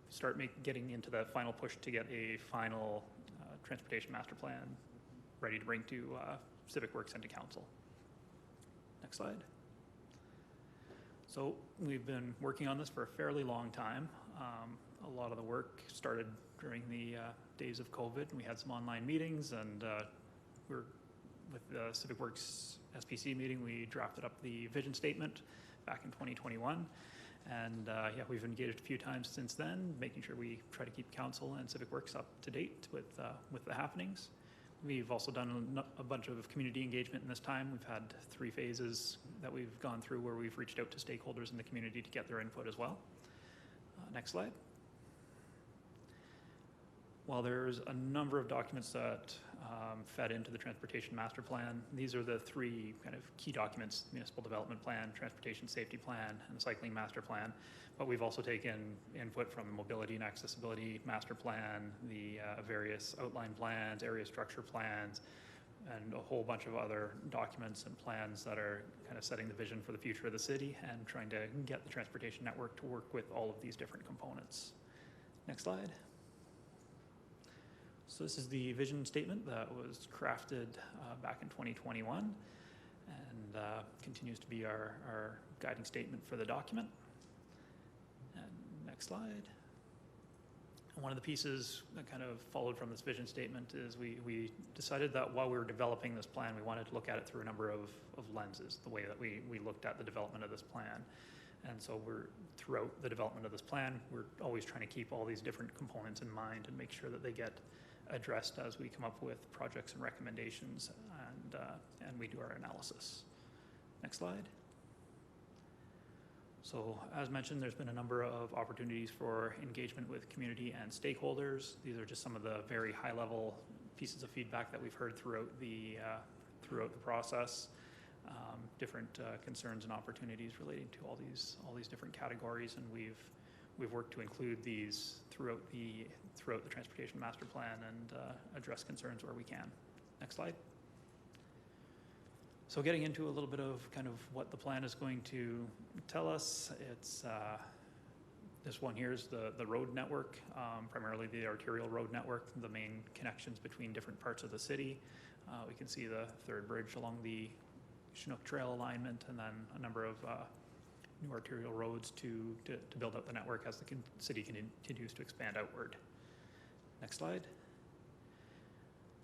start getting into the final push to get a final transportation master plan ready to bring to Civic Works and to council. Next slide. So we've been working on this for a fairly long time. A lot of the work started during the days of COVID, and we had some online meetings, and we're with the Civic Works SPC meeting, we drafted up the vision statement back in 2021. And yeah, we've engaged a few times since then, making sure we try to keep council and Civic Works up to date with the happenings. We've also done a bunch of community engagement in this time. We've had 3 phases that we've gone through where we've reached out to stakeholders in the community to get their input as well. Next slide. While there's a number of documents that fed into the Transportation Master Plan, these are the three kind of key documents: Municipal Development Plan, Transportation Safety Plan, and the Cycling Master Plan. But we've also taken input from the Mobility and Accessibility Master Plan, the various outline plans, area structure plans, and a whole bunch of other documents and plans that are kind of setting the vision for the future of the city and trying to get the transportation network to work with all of these different components. Next slide. So this is the vision statement that was crafted back in 2021 and continues to be our guiding statement for the document. And next slide. One of the pieces that kind of followed from this vision statement is we decided that while we were developing this plan, we wanted to look at it through a number of lenses, the way that we looked at the development of this plan. And so throughout the development of this plan, we're always trying to keep all these different components in mind and make sure that they get addressed as we come up with projects and recommendations and we do our analysis. Next slide. So as mentioned, there's been a number of opportunities for engagement with community and stakeholders. These are just some of the very high-level pieces of feedback that we've heard throughout the process. Different concerns and opportunities relating to all these different categories, and we've worked to include these throughout the Transportation Master Plan and address concerns where we can. Next slide. So getting into a little bit of kind of what the plan is going to tell us, it's this one here is the road network, primarily the arterial road network, the main connections between different parts of the city. We can see the third bridge along the Chinook Trail alignment, and then a number of new arterial roads to build out the network as the city continues to expand outward. Next slide.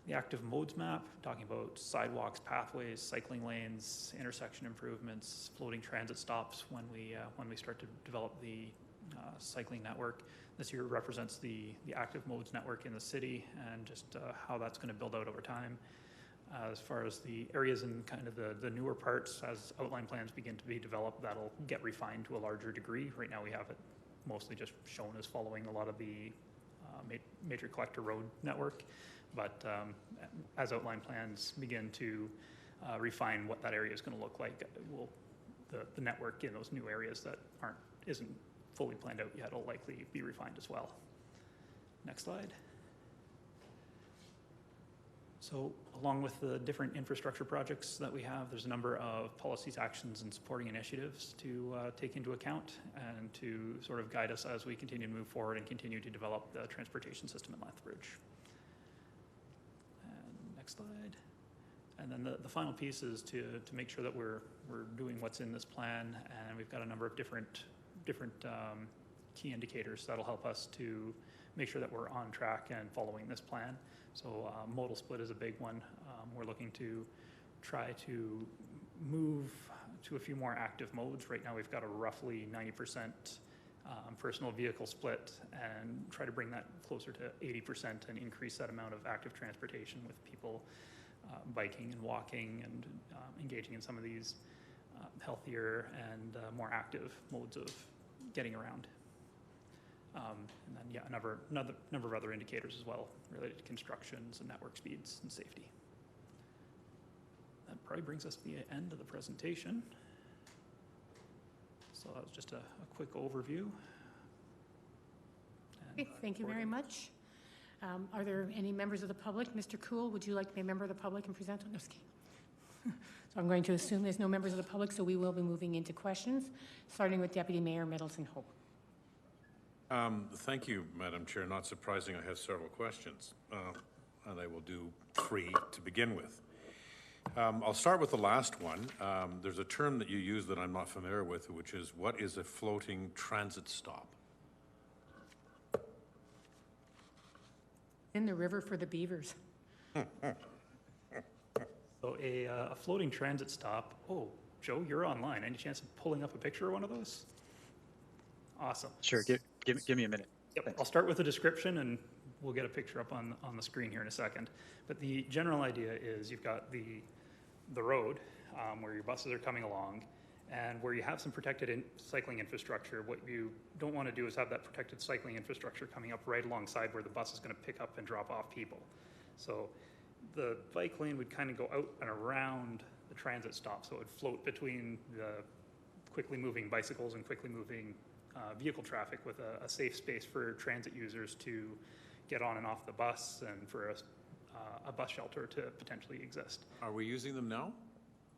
The active modes map, talking about sidewalks, pathways, cycling lanes, intersection improvements, floating transit stops when we start to develop the cycling network. This here represents the active modes network in the city and just how that's going to build out over time. As far as the areas in kind of the newer parts, as outline plans begin to be developed, that'll get refined to a larger degree. Right now we have it mostly just shown as following a lot of the major collector road network. But as outline plans begin to refine what that area is going to look like, the network in those new areas that isn't fully planned out yet will likely be refined as well. Next slide. So along with the different infrastructure projects that we have, there's a number of policies, actions, and supporting initiatives to take into account and to sort of guide us as we continue to move forward and continue to develop the transportation system in Lethbridge. And next slide. And then the final piece is to make sure that we're doing what's in this plan, and we've got a number of different key indicators that'll help us to make sure that we're on track and following this plan. So modal split is a big one. We're looking to try to move to a few more active modes. Right now we've got a roughly 90% personal vehicle split, and try to bring that closer to 80% and increase that amount of active transportation with people biking and walking and engaging in some of these healthier and more active modes of getting around. And then, yeah, another number of other indicators as well related to constructions and network speeds and safety. That probably brings us to the end of the presentation. So that was just a quick overview. Okay, thank you very much. Are there any members of the public? Mr. Cool, would you like to be a member of the public and present on this? So I'm going to assume there's no members of the public, so we will be moving into questions, starting with Deputy Mayor Middleton Hope. Thank you, Madam Chair. Not surprising, I have several questions, and I will do three to begin with. I'll start with the last one. There's a term that you use that I'm not familiar with, which is, what is a floating transit stop? In the river for the beavers. So a floating transit stop. Oh, Joe, you're online. Any chance of pulling up a picture of one of those? Awesome. Sure, give me a minute. Yep. I'll start with a description and we'll get a picture up on the screen here in a second. But the general idea is you've got the road where your buses are coming along, And where you have some protected cycling infrastructure, what you don't want to do is have that protected cycling infrastructure coming up right alongside where the bus is going to pick up and drop off people. So the bike lane would kind of go out and around the transit stop, so it would float between the quickly moving bicycles and quickly moving vehicle traffic with a safe space for transit users to get on and off the bus and for a bus shelter to potentially exist. Are we using them now?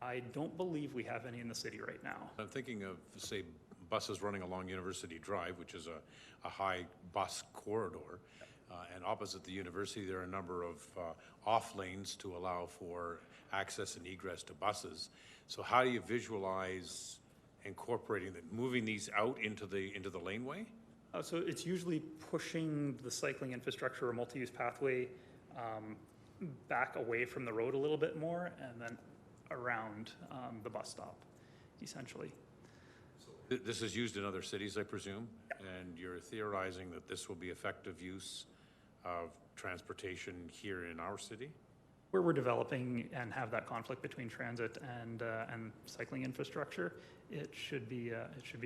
I don't believe we have any in the city right now. I'm thinking of, say, buses running along University Drive, which is a high bus corridor. And opposite the university, there are a number of off lanes to allow for access and egress to buses. So how do you visualize incorporating that, moving these out into the laneway? So it's usually pushing the cycling infrastructure or multi-use pathway back away from the road a little bit more, and then around the bus stop, essentially. This is used in other cities, I presume? And you're theorizing that this will be effective use of transportation here in our city? Where we're developing and have that conflict between transit and cycling infrastructure, it should be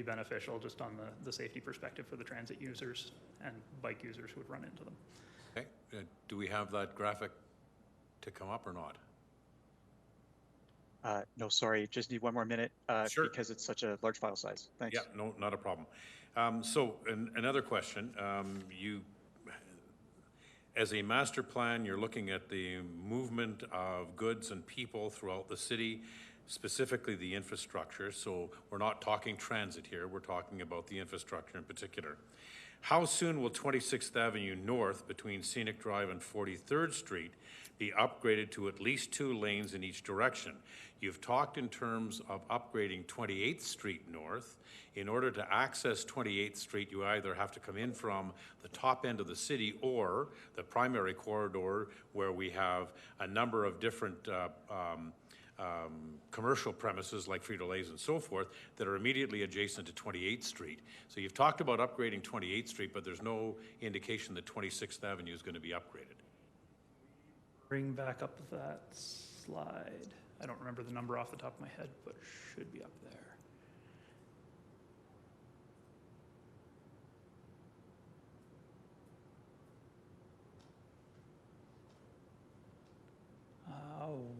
beneficial just on the safety perspective for the transit users and bike users who would run into them. Okay. Do we have that graphic to come up or not? No, sorry, just need one more minute Sure. because it's such a large file size. Thanks. Yeah, no, not a problem. So another question, as a master plan, you're looking at the movement of goods and people throughout the city, specifically the infrastructure. So we're not talking transit here, we're talking about the infrastructure in particular. How soon will 26th Avenue North between Scenic Drive and 43rd Street be upgraded to at least 2 lanes in each direction? You've talked in terms of upgrading 28th Street North. In order to access 28th Street, you either have to come in from the top end of the city or the primary corridor where we have a number of different commercial premises like Frito-Lay's and so forth that are immediately adjacent to 28th Street. So you've talked about upgrading 28th Street, but there's no indication that 26th Avenue is going to be upgraded. Bring back up that slide. I don't remember the number off the top of my head, but it should be up there.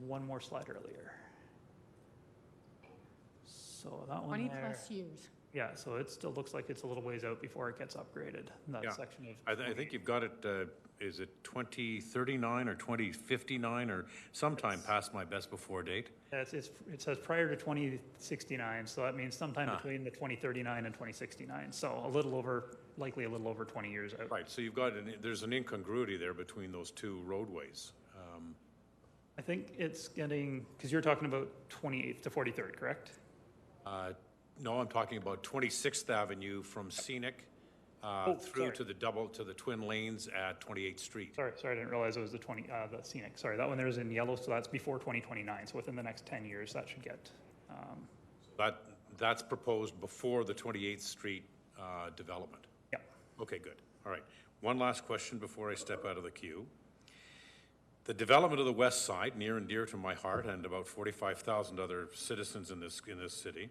One more slide earlier. So that one 20 there. plus years. Yeah, so it still looks like it's a little ways out before it gets upgraded. That Yeah. section of. I think you've got it, is it 2039 or 2059 or sometime past my best before date? Yeah, it says prior to 2069, so that means sometime between the 2039 and 2069. So likely a little over 20 years out. Right, so you've got, there's an incongruity there between those two roadways. I think it's getting, because you're talking about 28th to 43rd, correct? No, I'm talking about 26th Avenue from Scenic through to the twin lanes at 28th Street. Sorry, I didn't realize it was the Scenic. Sorry, that one there is in yellow, so that's before 2029. So within the next 10 years, that should get. That's proposed before the 28th Street development? Yeah. Okay, good. All right. One last question before I step out of the queue. The development of the west side, near and dear to my heart, and about 45,000 other citizens in this city,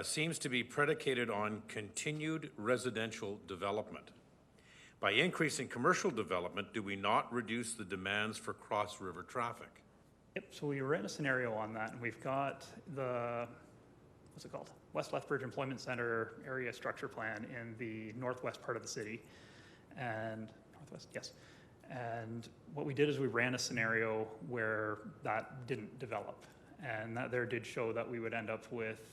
seems to be predicated on continued residential development. By increasing commercial development, do we not reduce the demands for cross-river traffic? Yep, so we ran a scenario on that, and we've got the, what's it called? West Lethbridge Employment Center area structure plan in the northwest part of the city. And, northwest, yes. And what we did is we ran a scenario where that didn't develop. And that there did show that we would end up with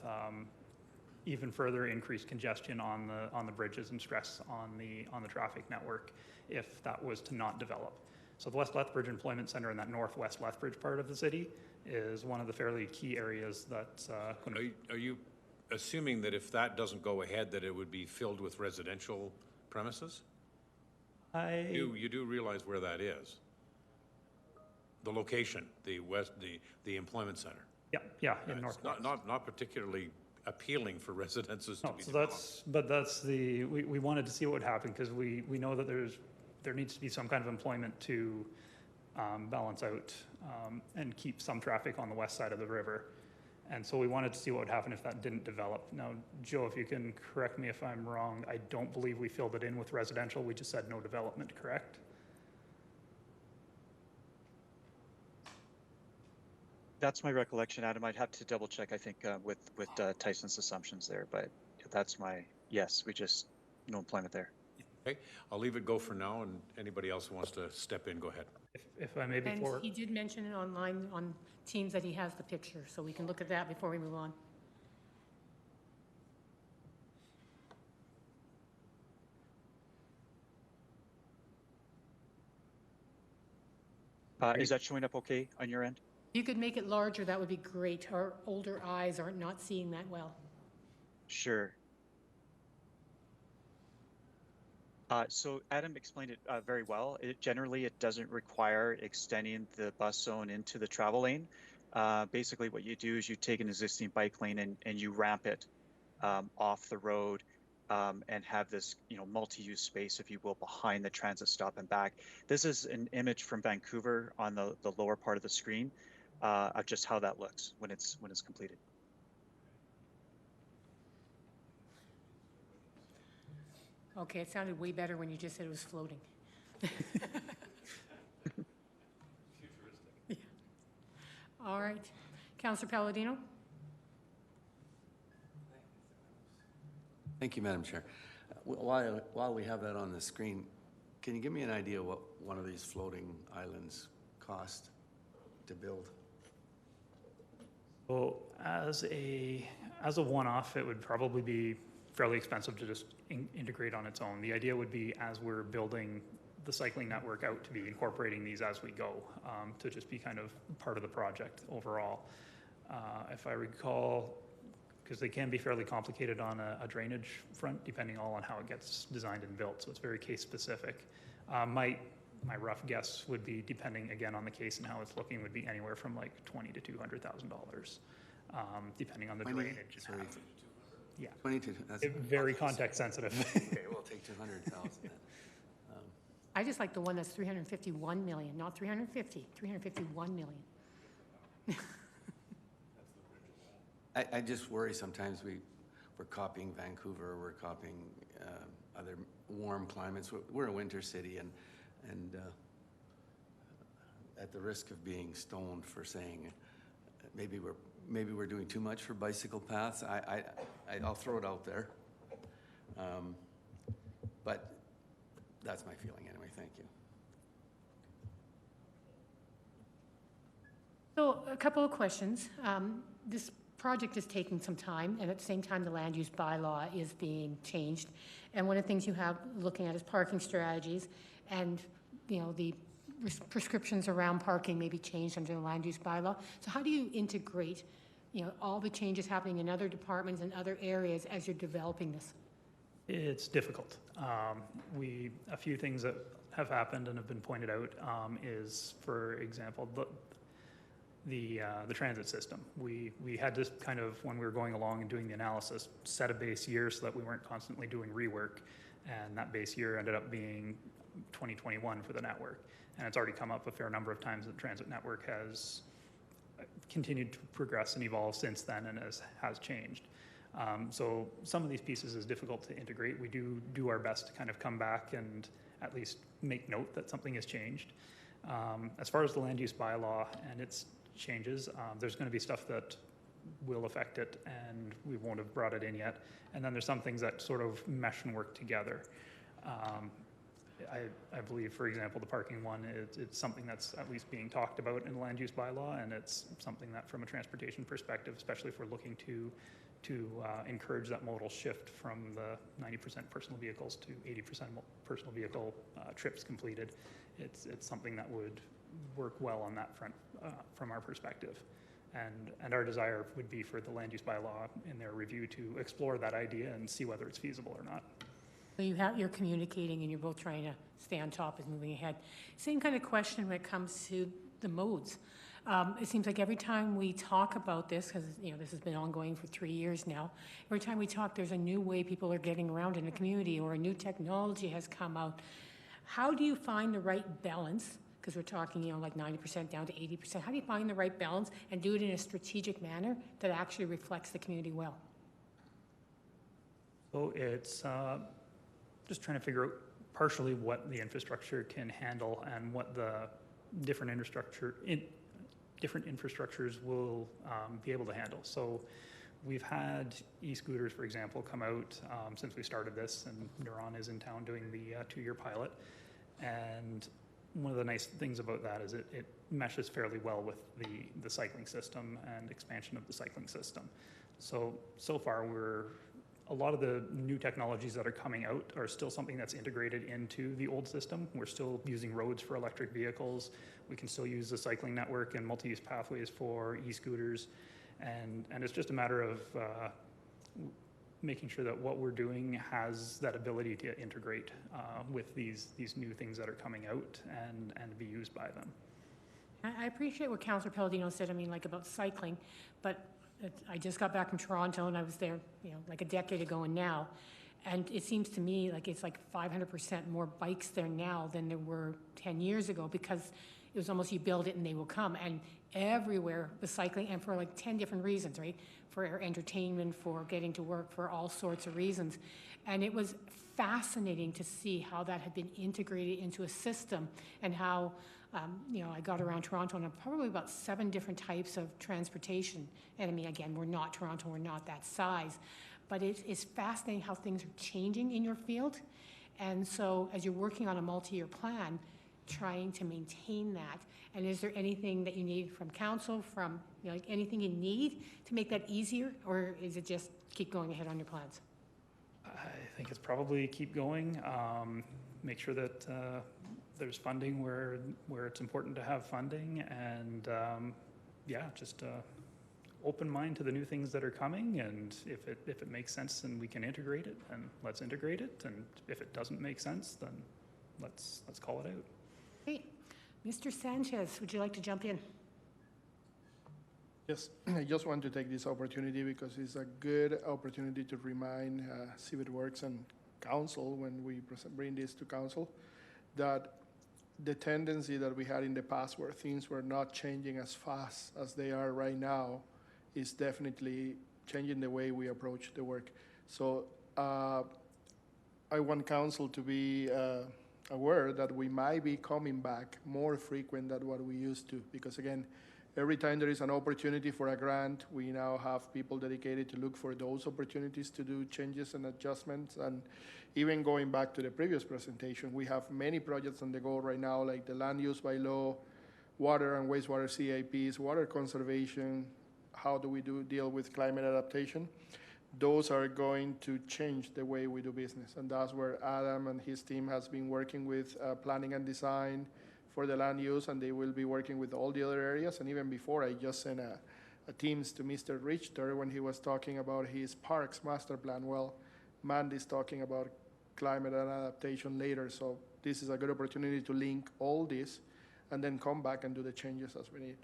even further increased congestion on the bridges and stress on the traffic network if that was to not develop. So the West Lethbridge Employment Center in that northwest Lethbridge part of the city is one of the fairly key areas that. Are you assuming that if that doesn't go ahead, that it would be filled with residential premises? You do realize where that is? The location, the employment center. Yeah, in northwest. Not particularly appealing for residences to be so developed. we wanted to see what would happen because we know that there needs to be some kind of employment to balance out and keep some traffic on the west side of the river. And so we wanted to see what would happen if that didn't develop. Now, Joe, if you can correct me if I'm wrong, I don't believe we filled it in with residential. We just said no development, correct? That's my recollection, Adam. I'd have to double check, I think, with Tyson's assumptions there, but that's yes, we just, no employment there. Okay, I'll leave it go for now, and anybody else who wants to step in, go ahead. If I may And before. he did mention it online on Teams that he has the picture, so we can look at that before we move on. Is that showing up okay on your end? If you could make it larger, that would be great. Our older eyes are not seeing that well. Sure. So Adam explained it very well. Generally, it doesn't require extending the bus zone into the travel lane. Basically, what you do is you take an existing bike lane and you ramp it off the road and have this, multi-use space, if you will, behind the transit stop and back. This is an image from Vancouver on the lower part of the screen of just how that looks when it's completed. Okay, it sounded way better when you just said it was floating. Yeah. All right. Councillor Palladino? Thank you, Madam Chair. While we have that on the screen, can you give me an idea what one of these floating islands cost to build? So as a one-off, it would probably be fairly expensive to just integrate on its own. The idea would be, as we're building the cycling network out, to be incorporating these as we go, to just be kind of part of the project overall. If I recall, because they can be fairly complicated on a drainage front, depending all on how it gets designed and built, so it's very case specific. My rough guess would be, depending again on the case and how it's looking, would be anywhere from like $20,000 to $200,000, depending on the drainage. Sorry. Yeah. 22. That's very context sensitive. Okay, we'll take 200,000 then. I just like the one that's 351 million, not 350, 351 million. I just worry sometimes we're copying Vancouver, we're copying other warm climates. We're a winter city, and at the risk of being stoned for saying maybe we're doing too much for bicycle paths. I'll throw it out there, but that's my feeling anyway. Thank you. So a couple of questions. This project is taking some time, and at the same time, the land use bylaw is being changed. And one of the things you have looking at is parking strategies, and the prescriptions around parking may be changed under the land use bylaw. So how do you integrate, all the changes happening in other departments and other areas as you're developing this? It's difficult. A few things that have happened and have been pointed out is, for example, the transit system. We had to kind of, when we were going along and doing the analysis, set a base year so that we weren't constantly doing rework, and that base year ended up being 2021 for the network. And it's already come up a fair number of times that the transit network has continued to progress and evolve since then, and has changed. So some of these pieces is difficult to integrate. We do our best to kind of come back and at least make note that something has changed. As far as the land use bylaw and its changes, there's going to be stuff that will affect it, and we won't have brought it in yet. And then there's some things that sort of mesh and work together. I believe, for example, the parking one, it's something that's at least being talked about in the land use bylaw, and it's something that, from a transportation perspective, especially if we're looking to encourage that modal shift from the 90% personal vehicles to 80% personal vehicle trips completed, it's something that would work well on that front from our perspective. And our desire would be for the land use bylaw in their review to explore that idea and see whether it's feasible or not. So you're communicating and you're both trying to stay on top as moving ahead. Same kind of question when it comes to the modes. It seems like every time we talk about this, because this has been ongoing for 3 years now, every time we talk, there's a new way people are getting around in the community, or a new technology has come out. How do you find the right balance Because we're talking, you know, like 90% down to 80%. How do you find the right balance and do it in a strategic manner that actually reflects the community well? So it's just trying to figure out partially what the infrastructure can handle and what the different infrastructures will be able to handle. So we've had e-scooters, for example, come out since we started this, and Neuron is in town doing the 2-year pilot. And one of the nice things about that is it meshes fairly well with the cycling system and expansion of the cycling system. So far a lot of the new technologies that are coming out are still something that's integrated into the old system. We're still using roads for electric vehicles. We can still use the cycling network and multi-use pathways for e-scooters. And it's just a matter of making sure that what we're doing has that ability to integrate with these new things that are coming out and be used by them. I appreciate what Councillor Palladino said, I mean, like about cycling, but I just got back from Toronto and I was there, you know, like a decade ago and now, and it seems to me like it's like 500% more bikes there now than there were 10 years ago, because it was almost you build it and they will come, and everywhere the cycling, and for like 10 different reasons, right? For entertainment, for getting to work, for all sorts of reasons. And it was fascinating to see how that had been integrated into a system, and how you know, I got around Toronto and probably about 7 different types of transportation. And I mean, again, we're not Toronto, we're not that size, but it's fascinating how things are changing in your field. And so as you're working on a multi-year plan, trying to maintain that. And is there anything that you need from council, from, you know, like anything you need to make that easier, or is it just keep going ahead on your plans? I think it's probably keep going, make sure that there's funding where it's important to have funding, and yeah, just open mind to the new things that are coming, and if it makes sense and we can integrate it, then let's integrate it, and if it doesn't make sense, then let's call it out. Great. Mr. Sanchez, would you like to jump in? Yes, I just want to take this opportunity because it's a good opportunity to remind Civic Works and Council, when we bring this to Council, that the tendency that we had in the past where things were not changing as fast as they are right now is definitely changing the way we approach the work. So I want Council to be aware that we might be coming back more frequent than what we used to, because again, every time there is an opportunity for a grant, we now have people dedicated to look for those opportunities to do changes and adjustments. And even going back to the previous presentation, we have many projects on the go right now, like the land use by law, water and wastewater CIPs, water conservation, how do we deal with climate adaptation. Those are going to change the way we do business. And that's where Adam and his team has been working with planning and design for the land use, and they will be working with all the other areas. And even before, I just sent a Teams to Mr. Richter when he was talking about his parks master plan. Well, Mandy's talking about climate and adaptation later. So this is a good opportunity to link all this and then come back and do the changes as we need.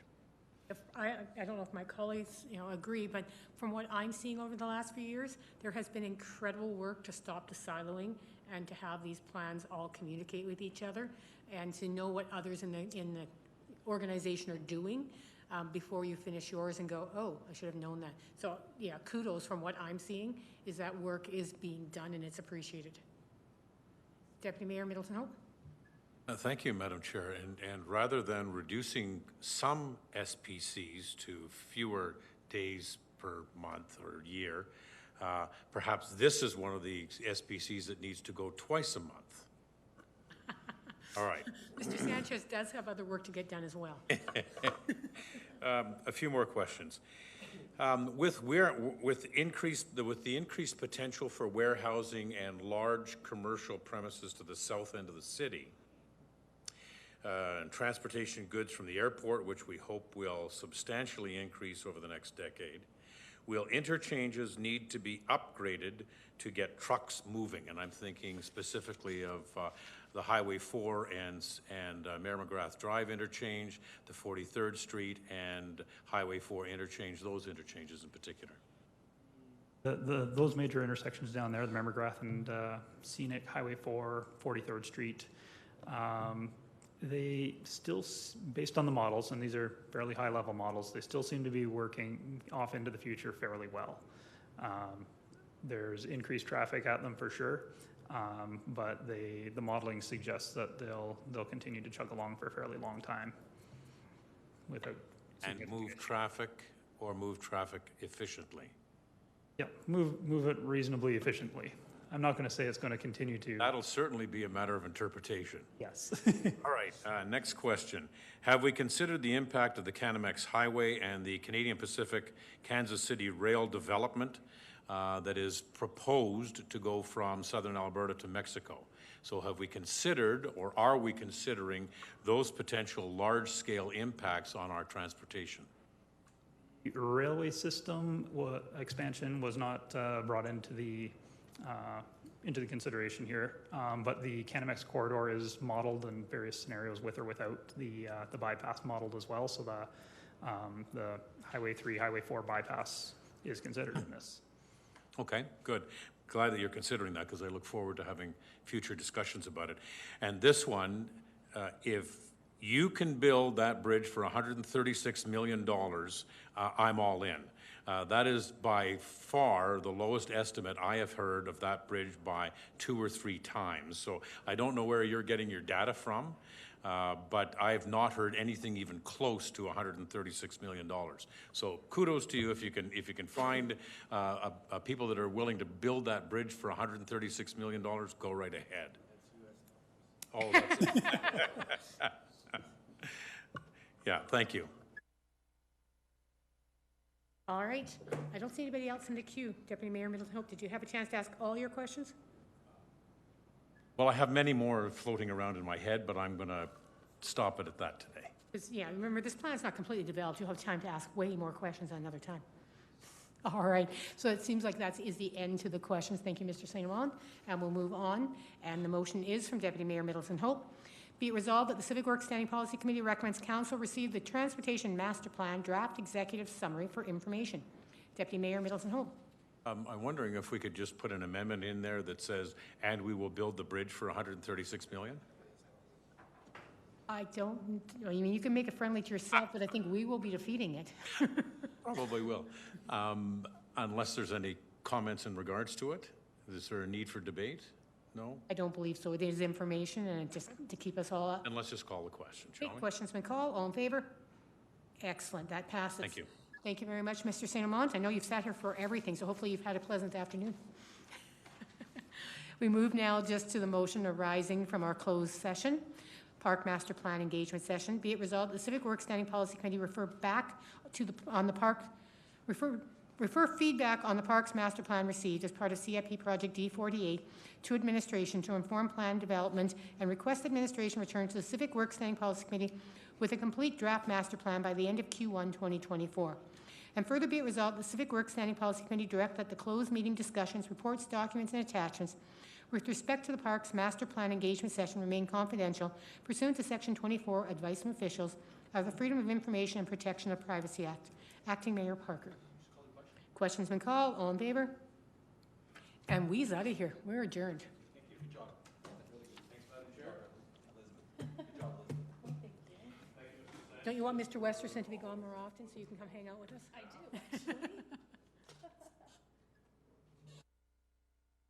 I don't know if my colleagues, you know, agree, but from what I'm seeing over the last few years, there has been incredible work to stop the siloing and to have these plans all communicate with each other, and to know what others in the organization are doing before you finish yours and go, oh, I should have known that. So yeah, kudos from what I'm seeing is that work is being done and it's appreciated. Deputy Mayor Middleton Hope. Thank you, Madam Chair. And rather than reducing some SPCs to fewer days per month or year, perhaps this is one of the SPCs that needs to go twice a month. All right. Mr. Sanchez does have other work to get done as well. A few more questions. With the increased potential for warehousing and large commercial premises to the south end of the city, and transportation goods from the airport, which we hope will substantially increase over the next decade, will interchanges need to be upgraded to get trucks moving? And I'm thinking specifically of the Highway 4 and Mayor McGrath Drive interchange, the 43rd Street and Highway 4 interchange, those interchanges in particular. Those major intersections down there, the Mayor McGrath and Scenic, Highway 4, 43rd Street, They still, based on the models, and these are fairly high-level models, they still seem to be working off into the future fairly well. There's increased traffic at them for sure, but the modeling suggests that they'll continue to chug along for a fairly long time without. And move traffic or move traffic efficiently? Yep, move it reasonably efficiently. I'm not going to say it's going to continue to. That'll certainly be a matter of interpretation. Yes. All right, next question. Have we considered the impact of the Canamex Highway and the Canadian Pacific Kansas City rail development that is proposed to go from southern Alberta to Mexico? So have we considered, or are we considering, those potential large-scale impacts on our transportation? The railway system expansion was not brought into the consideration here, but the Canamex corridor is modeled in various scenarios with or without the bypass modeled as well. So the Highway 3, Highway 4 bypass is considered in this. Okay, good. Glad that you're considering that, because I look forward to having future discussions about it. And this one, if you can build that bridge for $136 million, I'm all in. That is by far the lowest estimate I have heard of that bridge by 2 or 3 times. So I don't know where you're getting your data from, but I have not heard anything even close to $136 million. So kudos to you if you can find people that are willing to build that bridge for $136 million. Go right ahead. Oh, that's it. Yeah, thank you. All right. I don't see anybody else in the queue. Deputy Mayor Middleton Hope, did you have a chance to ask all your questions? Well, I have many more floating around in my head, but I'm going to stop it at that today. Yeah, remember, this plan's not completely developed. You'll have time to ask way more questions another time. All right. So it seems like that is the end to the questions. Thank you, Mr. St. Amand. And we'll move on. And the motion is from Deputy Mayor Middleton Hope. Be it resolved that the Civic Works Standing Policy Committee recommends Council receive the Transportation Master Plan Draft Executive Summary for information. Deputy Mayor Middleton Hope. I'm wondering if we could just put an amendment in there that says, and we will build the bridge for $136 million? I mean, you can make it friendly to yourself, but I think we will be defeating it. Probably will. Unless there's any comments in regards to it. Is there a need for debate? No? I don't believe so. It is information, and just to keep us all up. And let's just call the question, shall we? Question's been called. All in favor? Excellent. That passes. Thank you. Thank you very much, Mr. St. Amand. I know you've sat here for everything, so hopefully you've had a pleasant afternoon. We move now just to the motion arising from our closed session, Park Master Plan Engagement Session. Be it resolved, the Civic Works Standing Policy Committee refer feedback on the Parks Master Plan received as part of CIP Project D48 to administration to inform plan development, and request administration return to the Civic Works Standing Policy Committee with a complete draft master plan by the end of Q1 2024. And further be it resolved, the Civic Works Standing Policy Committee direct that the closed meeting discussions, reports, documents, and attachments with respect to the Parks Master Plan Engagement Session remain confidential pursuant to Section 24, Advice from Officials of the Freedom of Information and Protection of Privacy Act. Acting Mayor Parker. Question's been called. All in favor? And we's out of here. We're adjourned. Thank you. Good job. Really good. Thanks, Madam Chair. Elizabeth. Good job, Elizabeth. Don't you want Mr. Westerson to be gone more often so you can come hang out with us? I do, actually.